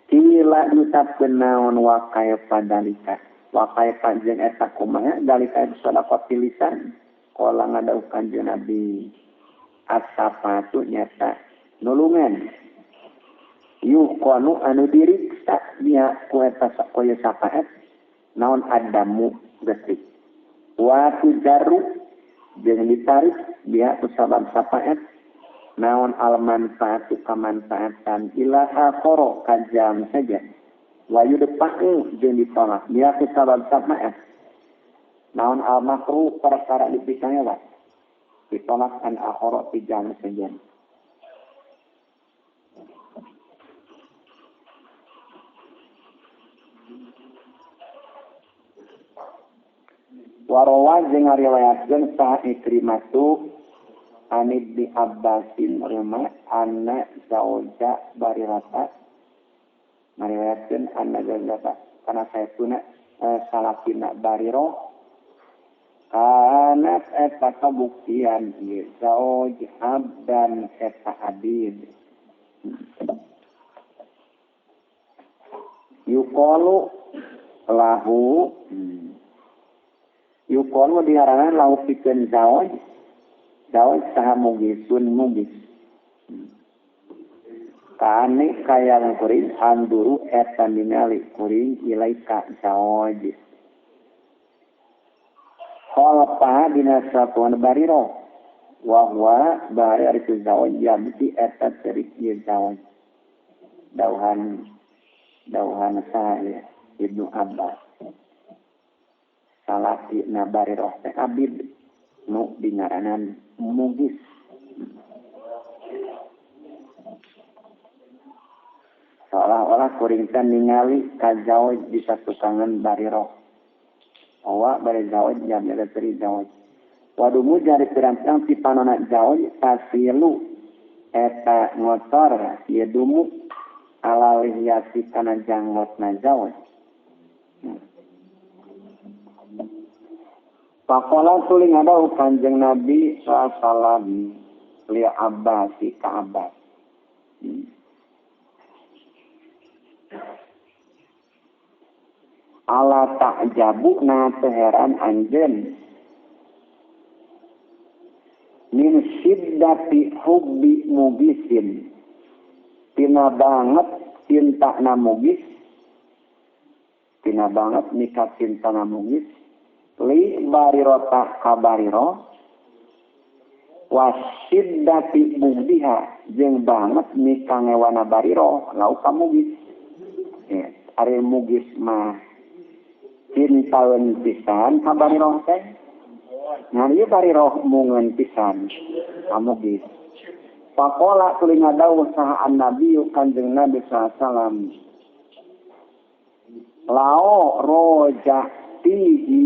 kila diucapkeun naon wa kaifa dalika wa kaifa jeung eta kumaha dalika shadaqatil lisan qala ngadauh kanjeng Nabi as-safatu nyata nulungan yuqanu anu diriksa dia ku eta sakoya sapaat naon adamu gesik wa tujaru jeung ditarik dia ku sabab sapaat naon al manfaatu kamanfaatan ila akhara kajam saja wa yudfa'u jeung ditolak dia ku sabab sapaat naon al makruh perkara dipisahnya wa ditolak an akhara tijam saja. Warawa jeung ngariwayatkeun sa Ikrimatu an Ibnu Abbasin rima anna zauja barirata ngariwayatkeun anna zauja kana saytuna salafina bariro kana eta kabuktian ieu zauj abdan eta abid yuqalu lahu yuqalu diharangan lahu pikeun zawaj saha mugisun mugis kane kayang kuring anduru eta ningali kuring ilaika zawaj khalapa dina satuan bariro wa huwa bari ari zawaj yamti eta cerik ieu zawaj dauhan saha Ibnu Abbas salati nabari roh teh abid nu dingaranan mugis seolah-olah kuringkan ningali kajawaj di satu kangen bari roh awa bari zawaj jam ada teri zawaj wadumu jari pirang-pirang si panona zawaj tasilu eta ngotor ieu dumuk ala lihyati kana janggotna jauh. Pakola tuling ada kanjeng Nabi sallallahu li Abbas ka Abbas. Ala ta'jabu na teheran anjen min syiddati hubbi mugisin tina banget cinta na mugis tina banget nikah cinta na mugis li barirota kabariro wasyiddati bugdiha jeung banget nikah ngewana bariro lau kamugis ari mugis mah cintaeun pisan kabariro teh nah ieu bariro mungeun pisan kamugis. Pakola tuling ngadawuh saha Nabi kanjeng Nabi sallallahu lao rojatihi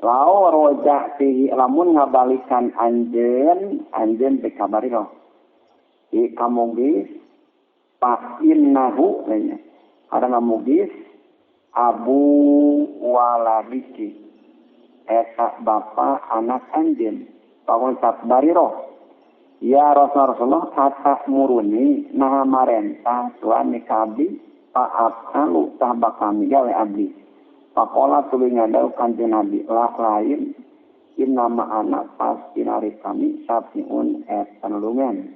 lao rojatihi lamun ngabalikan anjeun teh kabariro di kamugis pa innahu nya ada ngamugis abu waladiki eta bapa anak anjeun pawon sak bariro ya Rasulullah kata muruni nah marentah tuan nikabi paap alu tah bakami gawe abdi pakola tuluy ngadau kanjeng Nabi lah lain innama anak pasti nari kami sapiun eta nulungan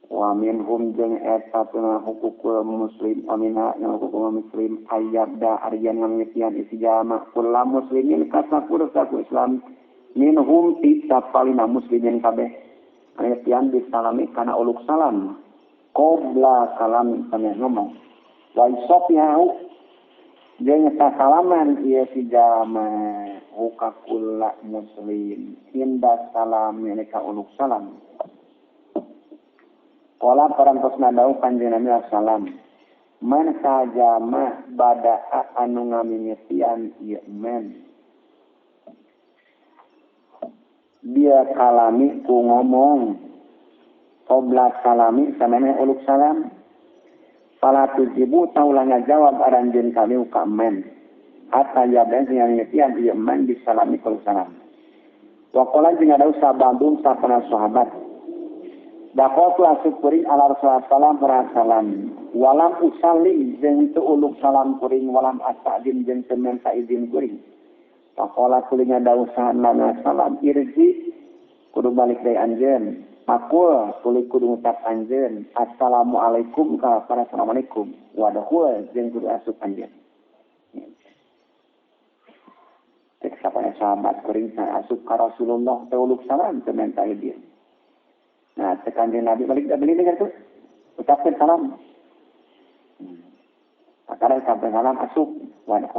wa minhum jeung eta tuna hukukul muslim amina yang hukukul muslim ayyabda aryan ngamitian isi jama kula muslimin kasakur saku Islam minhum tipalina muslimin kabeh ayatian bisalami kana uluk salam qabla salam sameh ngomong wa isofihu jeung salaman ieu si jama hukukul muslim inda salam ka uluk salam. Kala parantos nadau kanjeng Nabi sallam man sajama bada'a anu ngamimitian ieu men dia kalami ku ngomong qabla salami samana uluk salam fala tujibu taulah ngajawab aranjeun kami ka men hatta yaban ngamimitian ieu men bisalami ku salam wa qala jeung ada sabandung sapana sahabat dakotu asuk kuring ala Rasulullah salam walam usallim jeung teu uluk salam kuring walam asadin jeung teu minta izin kuring pakola kuring ada usaha nana salam irji kudu balik deui anjeun makul kudu ngucap anjeun assalamualaikum ka para assalamualaikum wadahul jeung kudu asup anjeun cek sapana sahabat kuring asup ka Rasulullah teu uluk salam teu minta izin. Nah, sekanjeng Nabi balik dah beli dengan tu, ucapkan salam. Sekarang sampai salam asuk, wadah.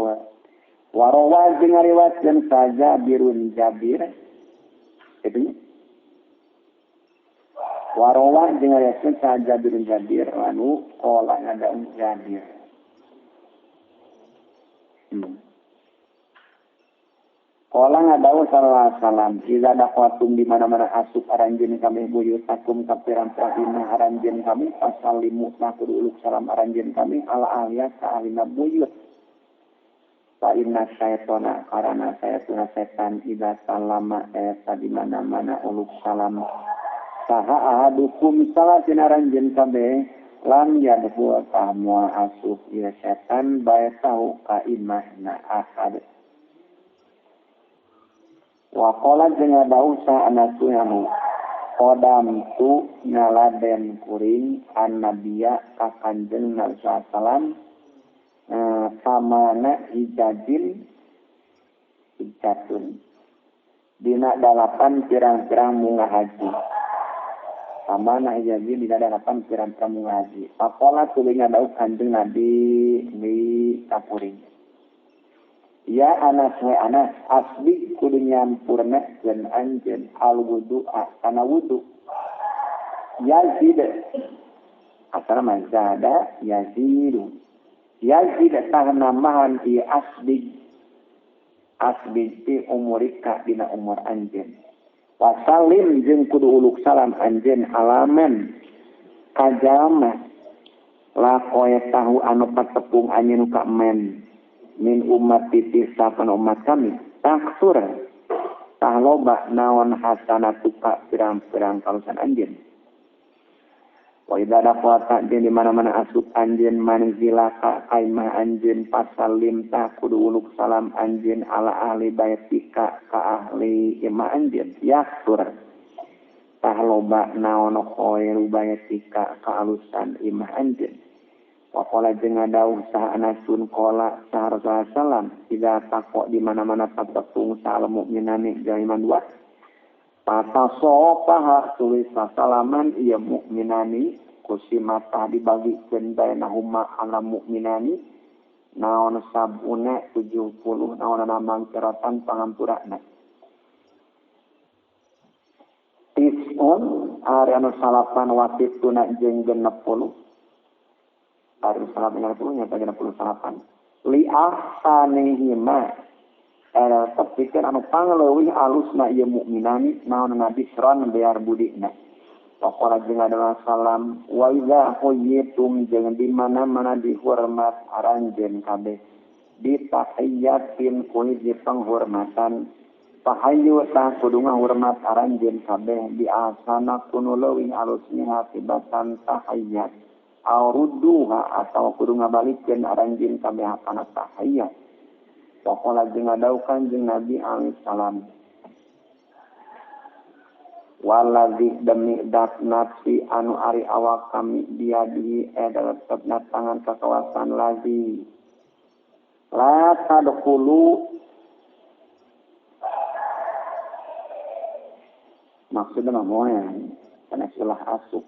Warawal dengan riwayat dan saja birun Jabir, itu. Warawal dengan riwayat saja birun Jabir, lalu kola ada Jabir. Kala ngadawu sallallahu alaihi wasallam iza dakwatum di mana-mana asup aranjeun kami buyutakum ka pirang-pirang aranjeun kami pasallimu kudu uluk salam aranjeun kami ala ahliya ka ahlina buyut fa inna syaitana karana sayatuna setan iza salama eta di mana-mana uluk salam saha ahadukum salah aranjeun kabeh lam yadhu kamua asup ieu setan bae tahu ka imahna ahad. Wakola jeung dausa anasu yang kodam tu ngaladen kuring an nabiya ka kanjeng Nabi sallam samana hijajin hijatun dina dalapan pirang-pirang munga haji samana hijajin dina dalapan pirang-pirang munga haji wakola tuluy ngadau kanjeng Nabi di kapuring ya anas we anas asli kudu nyampurna jeung anjeun al wudu kana wudu yazid asal mazada yazidu yazid tanamahan di asli ti umurika dina umur anjeun Wasalim jeung kudu uluk salam anjeun alaman kajama lakoe tahu anu patepung anjeun ka men min umat titis sapan umat kami taksur tah loba naon hasanatuka pirang-pirang kalusan anjeun. Wa idza daqata jeung di mana-mana asup anjeun manzilaka kaimah anjeun pasalim tah kudu uluk salam anjeun ala ahli baitika ka ahli imah anjeun yaksur tah loba naon khairu baitika ka alusan imah anjeun. Wa qala jeung ngadawuh saha anasun qala saha Rasulullah sallam idza taqwa di mana-mana patepung sal mukminani jaiman dua patasopaha tulis salaman iya mukminani kusimata dibagikeun bainahuma ala mukminani naon sabuna 70 naon mangkeratan pangampurana tisun ari anu salapan wasituna jeung 60 ari salapan 60 nya 68 li ahsanihima era tepikeun anu pangleuwih alusna ieu mukminani naon nabisron biar budina. Pokona jeung adalah salam wa idza huyyitum jeung di mana-mana dihormat aranjeun kabeh di tahiyyatin kuwi di penghormatan pahayu tah kudu ngahormat aranjeun kabeh di asana kunu leuwih alusnya hatibatan tahiyyat aurudduha atau kudu ngabalikeun aranjeun kabeh kana tahiyyat. Pokona jeung ngadaukan jeung Nabi alaihi salam waladzi demi dat nafsi anu ari awak kami dia di adalah tetapna tangan kekawasan lazi la tadkhulu maksudna moe kana istilah asup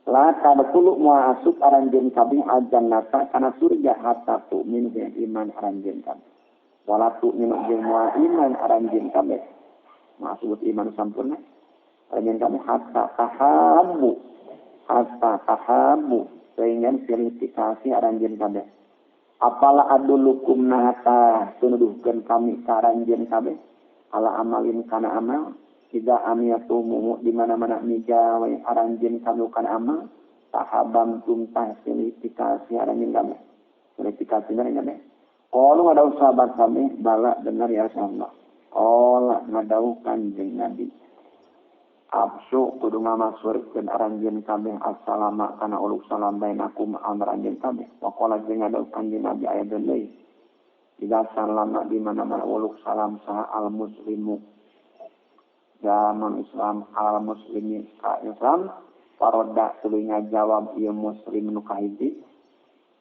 la tadkhulu moe asup aranjeun kabeh aljannata kana surga hatta tu min iman aranjeun kabeh wala tu min jeung moe iman aranjeun kabeh maksud iman sampurna aranjeun kabeh hatta tahabbu sehingga verifikasi aranjeun kabeh apala adulukum nahata tunuduhkeun kami ka aranjeun kabeh ala amalin kana amal tidak amiyatumu di mana-mana migawe aranjeun kabeh kana amal tahabam tumtah verifikasi aranjeun kabeh verifikasi aranjeun kabeh qalu ngadauh sahabat kami bala benar ya Rasulullah qala ngadauh kanjeng Nabi absu kudu ngamaswarkeun aranjeun kabeh assalamu kana uluk salam bainakum aranjeun kabeh wa qala jeung ngadauh kanjeng Nabi aya deui idza salama di mana-mana uluk salam saha al muslimu zaman Islam al muslimi ka Islam paroda tuluy ngajawab ieu muslim nu kahiji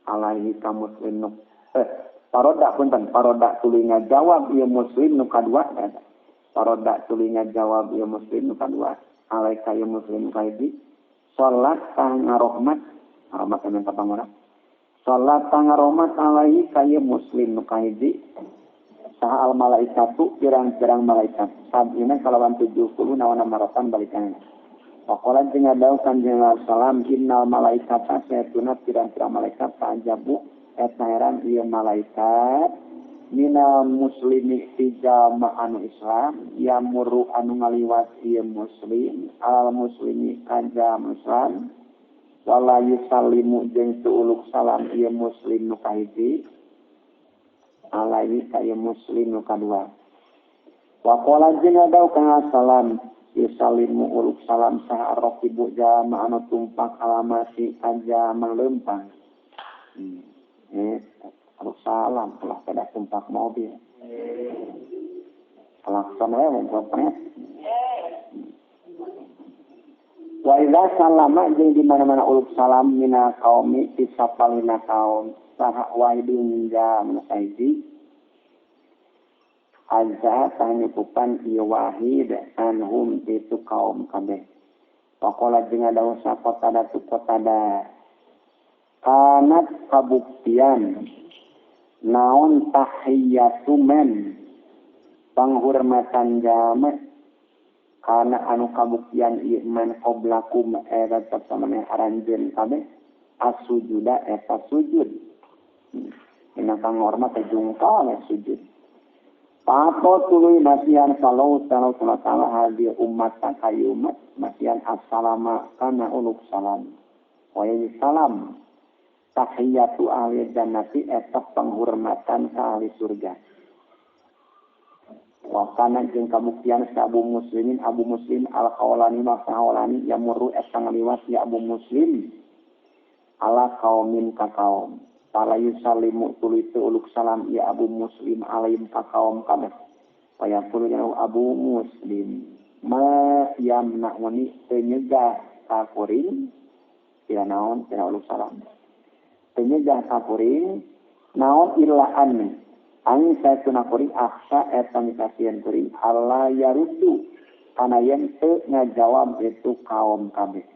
alaihi ka muslim nu paroda tuluy ngajawab ieu muslim nu kadua paroda tuluy ngajawab ieu muslim nu kadua alaika ieu muslim nu kahiji salat pangarahmat rahmat anu kapangora salat pangarahmat alaihi ka ieu muslim nu kahiji saha al malaikatu pirang-pirang malaikat sabina kalawan 70 nawana maratan balikan Pakolan jeung ngadau kanjeng salam innal malaikata sayatuna pirang-pirang malaikat tajabu eta heran ieu malaikat minal muslimi fi jama'an Islam yamuru anu ngaliwat ieu muslim al muslimi kaja muslim wala yusallimu jeung teu uluk salam ieu muslim nu kahiji alaihi ka ieu muslim nu kadua wa qala jeung ngadau kana salam yusallimu uluk salam saha raqibu jama anu tumpak alamasi kaja melempang uluk salam telah pada tumpak mobil klakson wae ngopret wa idza sallama jeung di mana-mana uluk salam mina qaumi fi sapalina kaum saha wahidun jam saidi azza tanyukupan ieu wahid anhum itu kaum kabeh waqala jeung adawa sakotada tu kotada kanat kabuktian naon tahiyatu men panghormatan jama kana anu kabuktian iman qablakum era pertamane aranjeun kabeh as-sujuda eta sujud ina panghormat jungkal sujud Pato tuluy nasihan sallallahu ta'ala hadir umat kayu umat nasihan assalama kana uluk salam. Wa salam tahiyatu ahli jannati eta penghormatan ka ahli surga. Wa kana jeung kabuktian sa Abu Muslimin Abu Muslim al-Qawlani wa Qawlani yamurru eta ngaliwat ya Abu Muslim ala qaumin ka kaum. Fala yusallimu tulitu uluk salam ya Abu Muslim alaihim ka kaum kabeh. Wa yaqulu ya Abu Muslim ma yamna'uni penyegah ka kuring ila naon ila uluk salam. Penyegah ka kuring naon illa an angin saya tuna kuring aksa eta mikasian kuring Allah yarudu kana yen teu ngajawab itu kaum kabeh.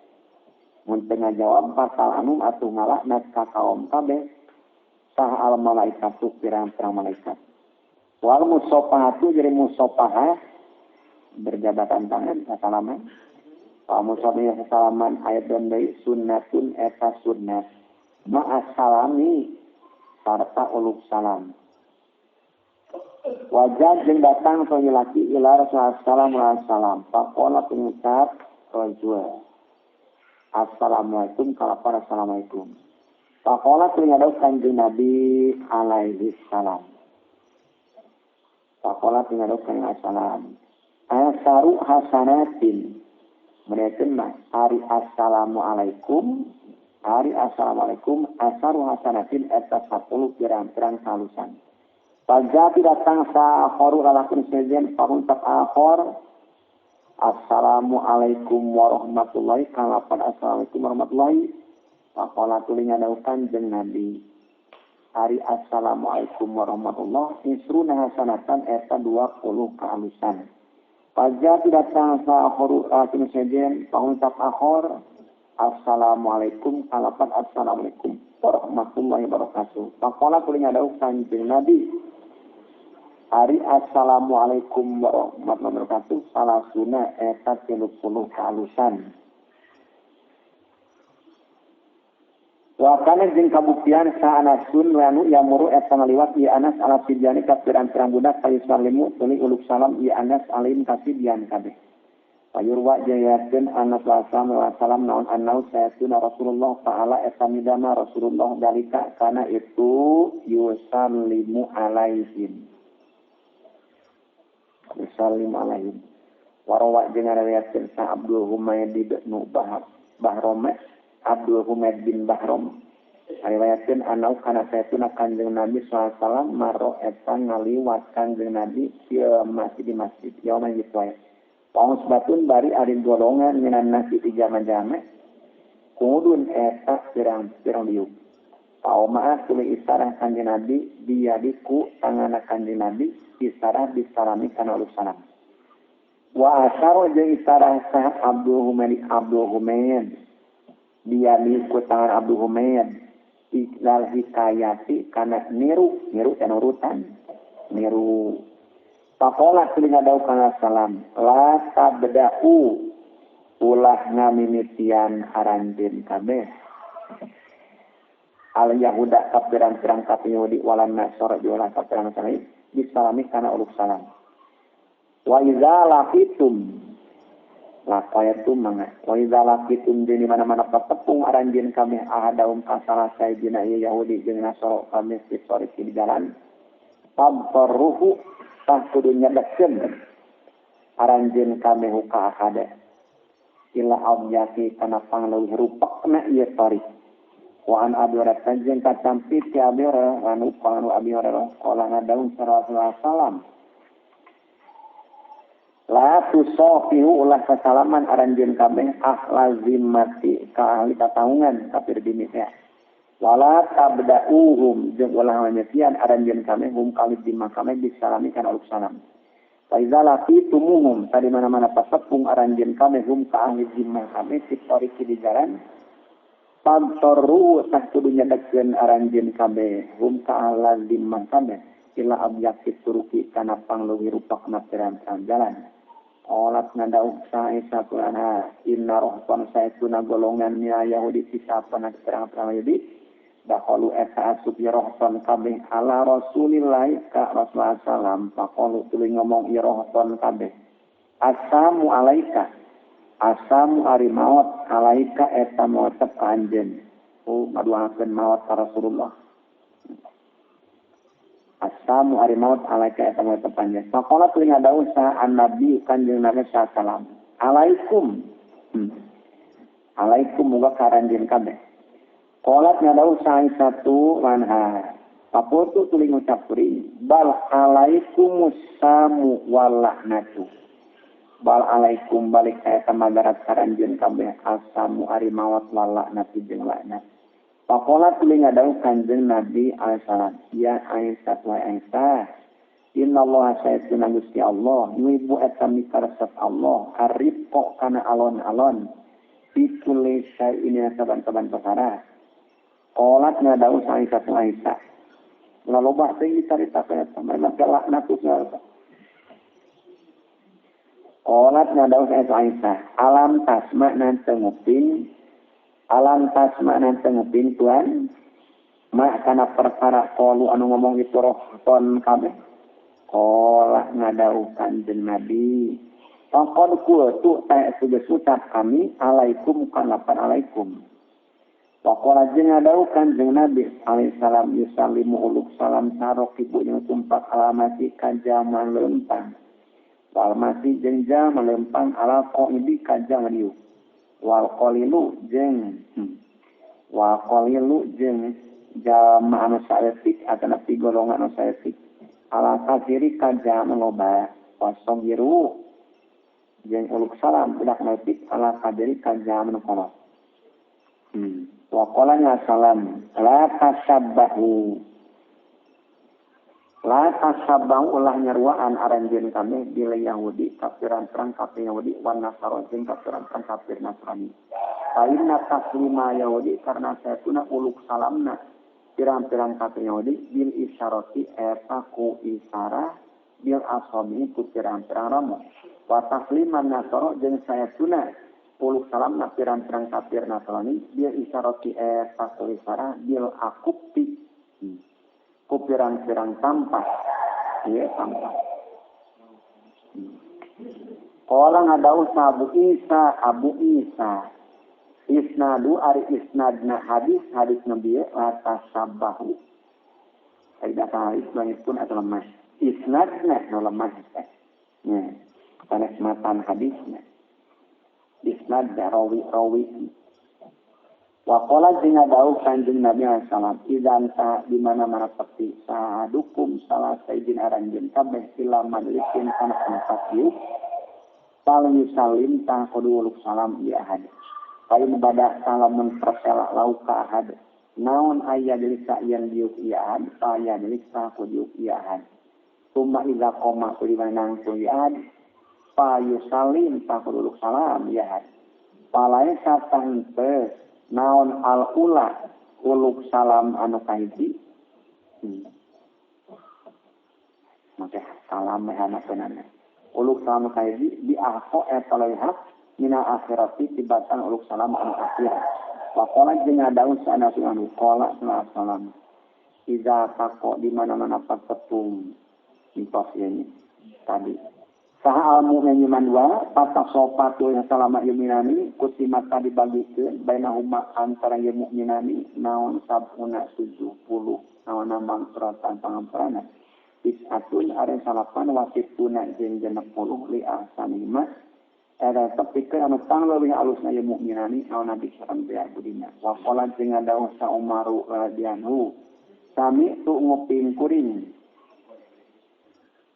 Mun teu ngajawab pasal anu atuh ngalaknat ka kaum kabeh sah al malaikatu pirang-pirang malaikat. Wal musafahatu jadi musafahah berjabatan tangan salaman. Wa musafahah salaman ayat dan dari sunnatun eta sunnah. Ma'assalami sarta uluk salam. Wajah jeung datang seorang laki ila Rasulullah sallallahu alaihi wasallam. Faqala pengucap rajul. Assalamualaikum kalapar assalamualaikum. Faqala tinggal kanjeng Nabi alaihi salam. Faqala tinggal kanjeng salam. Asaru hasanatin. Mereka mah hari assalamualaikum. Hari assalamualaikum asaru hasanatin eta 10 pirang-pirang kalusan. Pajati datang sa akhoru lalakun sejen pahun tak akhor. Assalamualaikum warahmatullahi kalapan assalamualaikum warahmatullahi. Faqala tulinga daukan jeung Nabi. Hari assalamualaikum warahmatullahi isruna hasanatan eta 20 kehalusan. Pajati datang sa akhoru lalakun sejen pahun tak akhor. Assalamualaikum kalapan assalamualaikum warahmatullahi wabarakatuh. Faqala tulinga daukan jeung Nabi. Hari assalamualaikum warahmatullahi wabarakatuh salasuna eta 30 kehalusan. Wa kana jeung kabuktian sa Anasun lanu yamuru eta ngaliwat ya Anas ala sidyani ka pirang-pirang budak payu salimu tuluy uluk salam ya Anas alim kasibyan kabeh. Payurwa jayakeun Anas sallallahu alaihi wasallam naon annau sayatuna Rasulullah ta'ala eta midama Rasulullah dalika kana itu yusallimu alaihim. Yusallim alaihim. Warawa jeung riwayatkeun sa Abdul Humayd bin Bahrom Abdul Humayd bin Bahrom riwayatkeun anau kana sayatuna kanjeng Nabi sallallahu alaihi wasallam maro eta ngaliwat kanjeng Nabi fil masjid di masjid yaumah gitu aya. Paus batun bari ari golongan minan nasi di jama-jama kudun eta pirang-pirang diuk. Pauma tuluy isarah kanjeng Nabi diadiku tangana kanjeng Nabi isarah disalami kana uluk salam. Wa asaro jeung isarah sa Abdul Humayd diadiku tangan Abdul Humayd iklal hikayati kana niru kana urutan niru. Faqala tulinga dau kana salam la tabda'u ulah ngamimitian aranjeun kabeh al yahuda kapirang-pirang Yahudi walan nasara diulah kapirang salih disalami kana uluk salam. Wa idza laqitum laqayatum mangga wa idza laqitum di mana-mana patepung aranjeun kabeh ahadaum kasala sayyidina Yahudi jeung nasara kabeh sori di jalan tabtaruhu tah kudu nyedekeun aranjeun kabeh ka akade ila objati kana pangleuwih rupakna ieu tarik. Wa an Abi Hurairah jeung katampi ti Abi Hurairah anu Abi Hurairah qala ngadaung sallallahu salam la tusafihu ulah kasalaman aranjeun kabeh ahlazimati ka ahli kataungan kafir bini teh wala tabda'uhum jeung ulah nyetian aranjeun kabeh hum kalid di makameh disalami kana uluk salam. Fa iza laqitumuhum tadi mana-mana pasepung aranjeun kabeh hum ka ahli di makameh sitoriki di jalan pantoru tah kudu nyedekeun aranjeun kabeh hum ka ahli di makameh ila abyakit turuki kana pangleuwih rupakna pirang-pirang jalan. Olat ngadauk sa Isa Qur'ana inna rohpan saituna golongan ya Yahudi sisa pana pirang-pirang Yahudi Dahulu eta asup irohton kabeh ala Rasulillah ka Rasulullah sallam. Faqalu tuluy ngomong irohton kabeh. Asamu alaika. Asamu ari maot alaika eta maot ka anjeun. Maduakeun maot ka Rasulullah. Asamu ari maot alaika eta maot ka anjeun. Faqala tuluy ngadawu sa an-nabi kanjeng Nabi sallam. Alaikum. Alaikum muga karanjeun kabeh. Qolat ngadawu sae satu manha. Papotu tuluy ngucap kuring bal alaikumus samu wal laknatu. Bal alaikum balik saya tamadarat karanjeun kabeh asamu ari maot wal laknatu jeung laknat. Papolat tuluy ngadawu kanjeng Nabi alaihissalam. Ya Aisyah wa Aisyah. Innallaha sayyiduna Gusti Allah yuhibbu eta mikaresep Allah arifqa kana alon-alon fi kulli syai'in saban-saban perkara. Qolat ngadawu Aisyah tu Aisyah. Laloba teh dicaritakeun eta mah laknat segala. Qolat ngadawu Aisyah. Alam tasma nan tengupin. Alam tasma nan tengupin Tuhan. Mak kana perkara qalu anu ngomong itu rohton kabeh. Qolat ngadawu kanjeng Nabi. Faqad qultu ta sudah ucap kami alaikum kanapan alaikum. Waqala jeung ngadawu kanjeng Nabi alaihissalam yusallimu uluk salam sarok ibunya tumpak alamasi kajaman lempang. Wal masih jeung jama lempang ala qaidi kajang riu. Wal qalilu jeung jama anu saeutik atana pigolongan anu saeutik. Ala kasiri kajama loba kosong biru. Jeung uluk salam budak naik ala kadiri kajama anu kolot. Waqalanya salam la tasabbahu ulah nyeruaan aranjeun kami bila Yahudi kafiran perang kafir Yahudi wan Nasara jeung kafiran perang kafir Nasrani. Kainna taslima Yahudi karena saytuna uluk salamna pirang-pirang kafir Yahudi bil isyarati eta ku isarah bil asabi ku pirang-pirang ramo. Wa tasliman Nasara jeung saytuna uluk salam na pirang-pirang kafir Nasrani dia isyarati pasalisara bil akupi ku pirang-pirang sampah ya sampah. Qala ngadawu Abu Isa isnadu ari isnadna hadis Nabi la tasabbahu. Kaidah hadis banyak pun atau lemah. Isnadna lemah. Ya, karena sematan hadisnya. Isnad rawi. Wa qala jeung ngadawu kanjeng Nabi sallallahu alaihi wasallam di mana-mana peti sadukum salah sayyidin aranjeun kabeh ila majlisin kana tempat ieu fal yusallim ta kudu uluk salam ya ahad kain bada salamun persela lauka ahad naon aya dilisa yang diuk ya ahad aya dilisa kudu ya ahad summa idza qoma kudu manang ya ahad fa yusallim ta kudu uluk salam ya ahad palai satang teh naon al-ula uluk salam anu kahiji maka salam anak benana uluk salam kahiji di akho eta leuhak mina akhirati tibatan uluk salam anu akhirat wa qala jeung ngadawu sanatu anu qala salam iza taqo di mana-mana patetung mitos ini tadi saha al-mu'min manwa patah sopatu yang salama yuminani kusimat tadi bagikeun baina huma antara ye mukminani naon sabuna 70 naon namang suratan pangamparana isatun are salapan wasituna jeung 60 li ahsanima ada tepikeun anu pangleuwih alusna ye mukminani naon nabi sallallahu alaihi wasallam wa qala jeung ngadawu sa Umaru radhiyallahu sami tu nguping kuring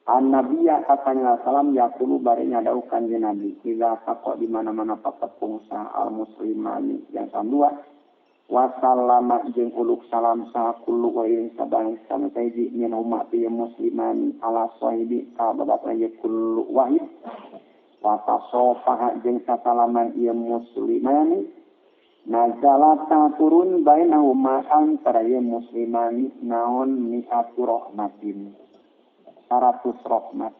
An-Nabiya katanya salam yakulu barinya dauh kanjeng Nabi. Bila takok di mana-mana papatung sa al-muslimani yang sandua. Wasallama jeung uluk salam sa kullu wa in sabang sama saiji min umat ya muslimani ala sahibi ka babatan ya kullu wahid. Wa tasofaha jeung satalaman ieu muslimani nazalata turun bainahuma antara ieu muslimani naon mi'atu rahmatin. 100 rahmat.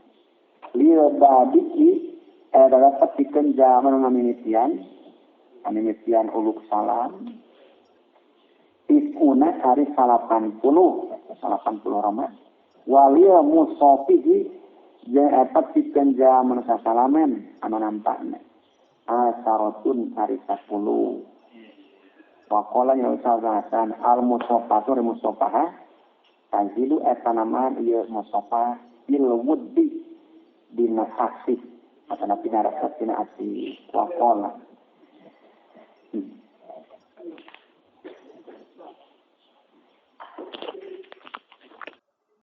Liya badiki adalah petikan zaman ngamimitian uluk salam. tisuna hari 80 Ramadan. Walil musofihi jeung eta pikeun jalma sasalamen anu nampakna. Asaratun hari 10. Waqala ya Hasan al-musofatu musofah tajidu eta nama ieu musofah bil wuddi dina asih atau pinara tina asih waqala